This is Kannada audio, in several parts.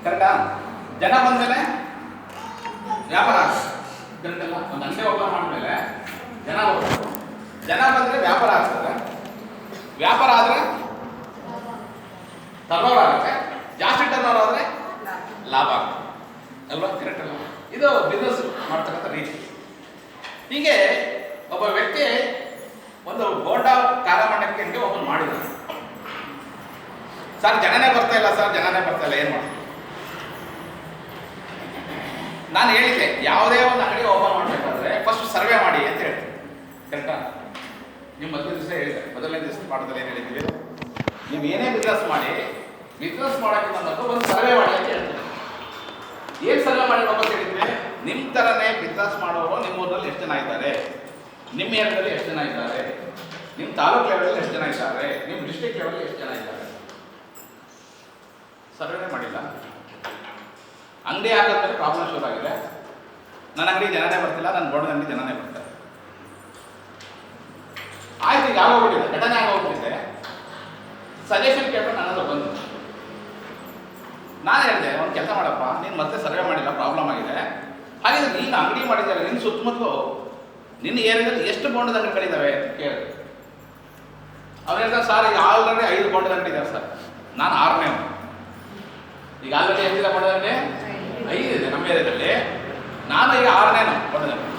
ಕರೆಕ್ಟಾ? ಜನ ಬಂದಮೇಲೆ ವ್ಯಾಪಾರ ಆಗ್ತದೆ. ಕರೆಕ್ಟ್ ಅಲ್ಲ? ಒಂದು ಅಂಗಡಿ ಓಪನ್ ಮಾಡಿದ್ಮೇಲೆ ಜನ ಹೋಗ್ತಾರೆ, ಜನ ಬಂದರೆ ವ್ಯಾಪಾರ ಆಗ್ತದೆ, ವ್ಯಾಪಾರ ಆದರೆ ಟರ್ನೋವರ್ ಆಗುತ್ತೆ, ಜಾಸ್ತಿ ಟರ್ನೋವರ್ ಆದರೆ ಲಾಭ ಆಗ್ತದೆ ಅಲ್ವಾ? ಕರೆಕ್ಟ್ ಅಲ್ಲ? ಇದು ಬಿಸ್ನೆಸ್ ಮಾಡ್ತಕ್ಕಂಥ ರೀತಿ. ಹೀಗೆ ಒಬ್ಬ ವ್ಯಕ್ತಿ ಒಂದು ಬೋಂಡ ಖಾರ ಮಾಡಕ್ಕೆ ಹಂಗೆ ಓಪನ್ ಮಾಡಿದ್ರು. ಸರ್ ಜನನೇ ಬರ್ತಾ ಇಲ್ಲ, ಸರ್ ಜನನೇ ಬರ್ತಾ ಇಲ್ಲ, ಏನು ಮಾಡ್ತೀವಿ? ನಾನು ಹೇಳಿದ್ದೆ ಯಾವುದೇ ಒಂದು ಅಂಗಡಿ ಓಪನ್ ಮಾಡಬೇಕಾದ್ರೆ ಫಸ್ಟ್ ಸರ್ವೆ ಮಾಡಿ ಅಂತ ಹೇಳ್ತೀನಿ. ಕರೆಕ್ಟಾ? ನೀವು ಮೊದಲನೇ ದಿವಸ ಹೇಳಿದೆ, ಮೊದಲನೇ ದಿವಸ ಪಾಠದಲ್ಲಿ ಏನು ಹೇಳಿದ್ವಿ? ನೀವು ಏನೇ ಬಿಸ್ನೆಸ್ ಮಾಡಿ, ಬಿಸ್ನೆಸ್ ಮಾಡೋಕ್ಕಿಂತ ಮೊದಲು ಒಂದು ಸರ್ವೆ ಮಾಡಿ ಅಂತ ಹೇಳ್ತೀನಿ. ಏನು ಸರ್ವೆ ಮಾಡಬೇಕು ಅಂತ ಹೇಳಿದ್ರೆ, ನಿಮ್ಮ ಥರನೇ ಬಿಸ್ನೆಸ್ ಮಾಡೋರು ನಿಮ್ಮ ಊರಲ್ಲಿ ಎಷ್ಟು ಜನ ಇದ್ದಾರೆ, ನಿಮ್ಮ ಏರಿಯಾದಲ್ಲಿ ಎಷ್ಟು ಜನ ಇದ್ದಾರೆ, ನಿಮ್ಮ ತಾಲೂಕು ಲೆವೆಲಲ್ಲಿ ಎಷ್ಟು ಜನ ಇದ್ದಾರೆ, ನಿಮ್ಮ ಡಿಸ್ಟ್ರಿಕ್ಟ್ ಲೆವೆಲಲ್ಲಿ ಎಷ್ಟು ಜನ ಇದ್ದಾರೆ, ಸರ್ವೆನೇ ಮಾಡಿಲ್ಲ. ಅಂಗಡಿ ಹಾಕಿದ್ಮೇಲೆ ಪ್ರಾಬ್ಲಮ್ ಶುರು ಆಗಿದೆ. ನನ್ನ ಅಂಗಡಿ ಜನನೇ ಬರ್ತಿಲ್ಲ, ನನ್ನ ಬೋರ್ಡ್ ಅಂಗಡಿ ಜನನೇ ಬರ್ತಾರೆ. ಆಯ್ತು, ಈಗ ಆಗೋಗ್ಬಿಟ್ಟಿದೆ, ಘಟನೆ ಆಗೋಗ್ಬಿಟ್ಟಿದೆ. ಸಜೆಷನ್ ಕೇಳ್ಕೊಂಡು ನನ್ನ ಹತ್ರ ಬಂದು ನಾನು ಹೇಳಿದೆ, ಒಂದು ಕೆಲಸ ಮಾಡಪ್ಪ, ನೀನು ಮತ್ತೆ ಸರ್ವೆ ಮಾಡಿಲ್ಲ, ಪ್ರಾಬ್ಲಮ್ ಆಗಿದೆ. ಹಾಗಿದ್ರೆ ನೀನು ಅಂಗಡಿ ಮಾಡಿದ್ದಾರೆ, ನಿನ್ನ ಸುತ್ತಮುತ್ತಲು ನಿನ್ನ ಏರಿಯಾದಲ್ಲಿ ಎಷ್ಟು ಬೋಂಡದ ಅಂಗಡಿಗಳಿದ್ದಾವೆ ಅಂತ ಕೇಳಿದೆ. ಅವ್ರು ಹೇಳ್ತಾರೆ, ಸರ್ ಈಗ ಆಲ್ರೆಡಿ 5 ಬೋಂಡದ ಅಂಗಡಿ ಇದ್ದಾರೆ ಸರ್. ನಾನು 6ನೇ. ಈಗ ಆಲ್ರೆಡಿ ಎಷ್ಟಿದೆ ಬೋಂಡದ ಅಂಗಡಿ? 5 ಇದೆ ನಮ್ಮ ಏರಿಯಾದಲ್ಲಿ. ನಾನು ಈಗ 6ನೇ ಬೋಂಡದ ಅಂಗಡಿ.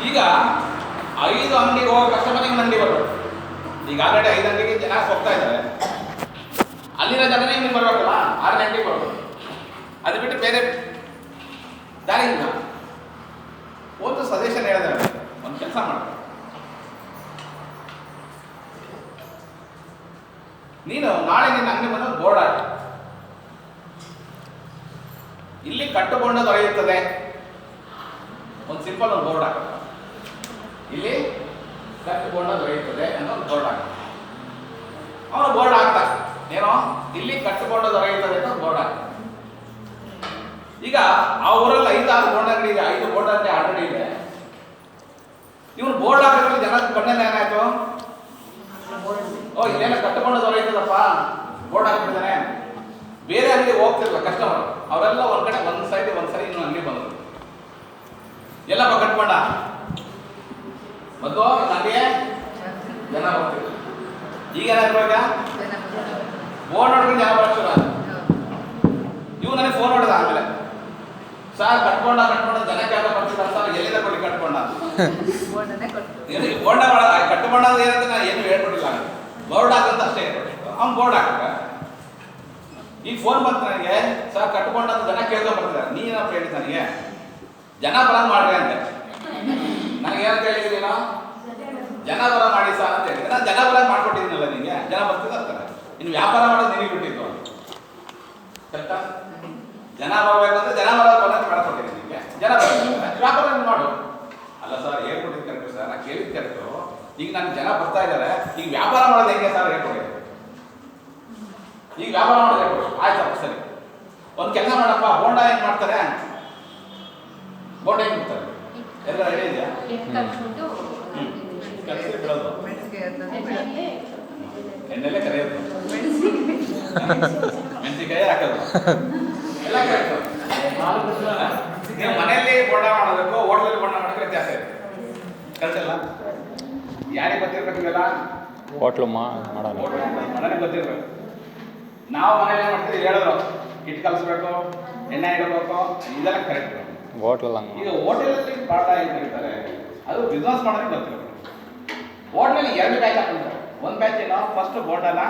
ಈಗ 5 ಅಂಗಡಿಗೆ ಹೋಗೋ ಕಸ್ಟಮರಿಗೆ ಅಂಗಡಿ ಬರೋದು. ಈಗ ಆಲ್ರೆಡಿ 5 ಅಂಗಡಿಗೆ ಜನ ಹೋಗ್ತಾ ಇದ್ದಾರೆ, ಅಲ್ಲಿನ ಜನನೇ ನಿಮ್ಗೆ ಬರ್ಬೇಕಲ್ಲ, 6ನೇ ಅಂಗಡಿಗೆ ಬರ್ಬೇಕು. ಅದು ಬಿಟ್ಟು ಬೇರೆ ದಾರಿ ಇಲ್ಲ. ಒಂದು ಸಜೆಷನ್ ಹೇಳಿದೆ, ಒಂದು ಕೆಲಸ ಮಾಡ, ನೀನು ನಾಳೆ ನಿನ್ನ ಅಂಗಡಿ ಬಂದು ಬೋರ್ಡ್ ಹಾಕಿ, ಇಲ್ಲಿ ಕಟ್ಟು ಬೋಂಡ ದೊರೆಯುತ್ತದೆ, ಒಂದು ಸಿಂಪಲ್ ಒಂದು ಬೋರ್ಡ್ ಹಾಕ, ಇಲ್ಲಿ ಕಟ್ಟು ಬೋಂಡ ದೊರೆಯುತ್ತದೆ ಅಂತ ಒಂದು ಬೋರ್ಡ್ ಹಾಕ. ಅವನು ಬೋರ್ಡ್ ಹಾಕ್ತಾ ಏನೋ ಇಲ್ಲಿ ಕಟ್ಟು ಬೋಂಡ ದೊರೆಯುತ್ತದೆ ಅಂತ ಬೋರ್ಡ್ ಹಾಕ. ಈಗ ಆ ಊರಲ್ಲಿ 5-6 ಬೋಂಡ್ ಅಂಗಡಿ ಇದೆ, 5 ಬೋಂಡ್ ಅಂಗಡಿ ಆಲ್ರೆಡಿ ಇದೆ. ಇವನು ಬೋರ್ಡ್ ಹಾಕಿದ್ರೆ ಜನ ಕಣ್ಣಲ್ಲಿ ಏನಾಯ್ತು? ಓ, ಇಲ್ಲೇನ ಕಟ್ಟುಕೊಂಡು ದೊರೆಯುತ್ತದಪ್ಪ, ಬೋರ್ಡ್ ಹಾಕಿಬಿಡ್ತಾನೆ. ಬೇರೆ ಅಂಗಡಿ ಹೋಗ್ತಿರಲ್ಲ ಕಸ್ಟಮರ್, ಅವರೆಲ್ಲ ಒಂದ್ ಕಡೆ ಒಂದು ಸೈಡ್ ಇನ್ನೊಂದು ಅಂಗಡಿ ಬಂದರು. ಎಲ್ಲಪ್ಪ ಕಟ್ಕೊಂಡ ಮೊದಲು ನನಗೆ ಜನ ಬರ್ತಿದ್ರು. ಈಗ ಏನಾಗಿರುವಾಗ ಬೋರ್ಡ್ ನೋಡ್ಕೊಂಡು ಜನ ಬರ್ತಿರ. ಇವು ನನಗೆ ಫೋನ್ ಹೊಡೆದ ಆಮೇಲೆ, ಸರ್ ಕಟ್ಕೊಂಡ ಜನಕ್ಕೆ ಯಾಕೆ ಬರ್ತಿಲ್ಲ ಸರ್, ಎಲ್ಲಿಂದ ಕೊಡಿ ಕಟ್ಕೊಂಡ? ಬೋರ್ಡ ಕಟ್ಕೊಂಡ ಏನಂತ ನಾನು ಏನು ಹೇಳ್ಕೊಟ್ಟಿಲ್ಲ, ಬೋರ್ಡ್ ಹಾಕಂತ ಅಷ್ಟೇ ಹೇಳ್ಕೊಟ್ಟಿತ್ತು. ಅವ್ನು ಬೋರ್ಡ್ ಹಾಕ. ಈಗ ಫೋನ್ ಬಂತು ನನಗೆ, ಸರ್ ಕಟ್ಕೊಂಡ ಜನ ಕೇಳ್ಕೊಂಡು ಬರ್ತಿದ್ದಾರೆ. ನೀನಪ್ಪ ಹೇಳಿದ್ದು ನನಗೆ ಜನ ಬರ ಮಾಡ್ರಿ ಅಂತ. ನನಗೆ ಏನಂತ ಹೇಳಿದ್ರಿ, ಜನ ಬರ ಮಾಡಿ ಸರ್ ಅಂತ ಹೇಳಿದ್ರೆ, ನಾನು ಜನ ಬರ ಮಾಡ್ಕೊಟ್ಟಿದ್ದೀನಲ್ಲ ನಿಮಗೆ, ಜನ ಬರ್ತಿದ್ದಾರೆ. ಇನ್ನು ವ್ಯಾಪಾರ ಮಾಡೋದು ನಿನಗೆ ಬಿಟ್ಟಿದ್ದು. ಕರೆಕ್ಟಾ? ಜನ ಬರಬೇಕಂದ್ರೆ ಜನ ಬರೋದು ಮಾಡ್ಕೊಟ್ಟಿದ್ದೀನಿ ನಿಮಗೆ, ಜನ ಬರಬೇಕು, ವ್ಯಾಪಾರ ಮಾಡು. ಅಲ್ಲ ಸರ್, ಹೇಳ್ಕೊಟ್ಟಿದ್ದು ಕರೆಕ್ಟು ಸರ್, ನಾನು ಕೇಳಿದ್ದು ಕರೆಕ್ಟು. ಈಗ ನನಗೆ ಜನ ಬರ್ತಾ ಇದ್ದಾರೆ, ಈಗ ವ್ಯಾಪಾರ ಮಾಡೋದು ಹೆಂಗೆ ಸರ್ ಹೇಳ್ಕೊಡಿ. ಈಗ ವ್ಯಾಪಾರ ಮಾಡೋದು ಹೇಳ್ಕೊಡಿ. ಆಯ್ತಪ್ಪ ಸರಿ, ಒಂದು ಕೆಲಸ ಮಾಡಪ್ಪ, ಬೋಂಡ ಹೆಂಗೆ ಮಾಡ್ತಾರೆ? ಬೋಂಡ ಹೆಂಗೆ ಬಿಡ್ತಾರೆ ಎಲ್ಲ ರೆಡಿ ಇದೆಯಾ? ಕಲಸಿ ಬಿಡೋದು, ಎಣ್ಣೆಲ್ಲೇ ಕರೆಯೋದು, ಮೆಣಸಿನಕಾಯಿ ಹಾಕೋದು, ಎಲ್ಲ ಕರೆಕ್ಟು. ನೀವು ಮನೆಯಲ್ಲಿ ಬೋಂಡ ಮಾಡೋದಕ್ಕೂ ಹೋಟ್ಲಲ್ಲಿ ಬೋಂಡ ಮಾಡೋದಕ್ಕೆ ವ್ಯತ್ಯಾಸ ಇದೆ. ಕರೆಕ್ಟ್ ಅಲ್ಲ? ಯಾರಿಗೆ ಗೊತ್ತಿರ್ಬೇಕು ಇವೆಲ್ಲ? ಹೋಟ್ಲು ಮಾಡೋದು ಮನೆಗೆ ಗೊತ್ತಿರ್ಬೇಕು. ನಾವು ಮನೇಲಿ ಏನು ಮಾಡ್ತೀವಿ ಹೇಳಿದ್ರು, ಹಿಟ್ಟು ಕಲಿಸ್ಬೇಕು, ಎಣ್ಣೆ ಇಡಬೇಕು, ಇದೆಲ್ಲ ಕರೆಕ್ಟ್. ಹೋಟ್ಲಲ್ಲ ಈಗ ಹೋಟೆಲಲ್ಲಿ ಪಾಠ ಏನು ಕರೀತಾರೆ, ಅದು ಬಿಸ್ನೆಸ್ ಮಾಡೋದಕ್ಕೆ ಗೊತ್ತಿರಬೇಕು. ಹೋಟ್ಲಲ್ಲಿ 2 ಬ್ಯಾಚ್ ಹಾಕ್ತಾರೆ. ಒಂದು ಬ್ಯಾಚ್ ಏನೋ ಫಸ್ಟ್ ಬೋಂಡನ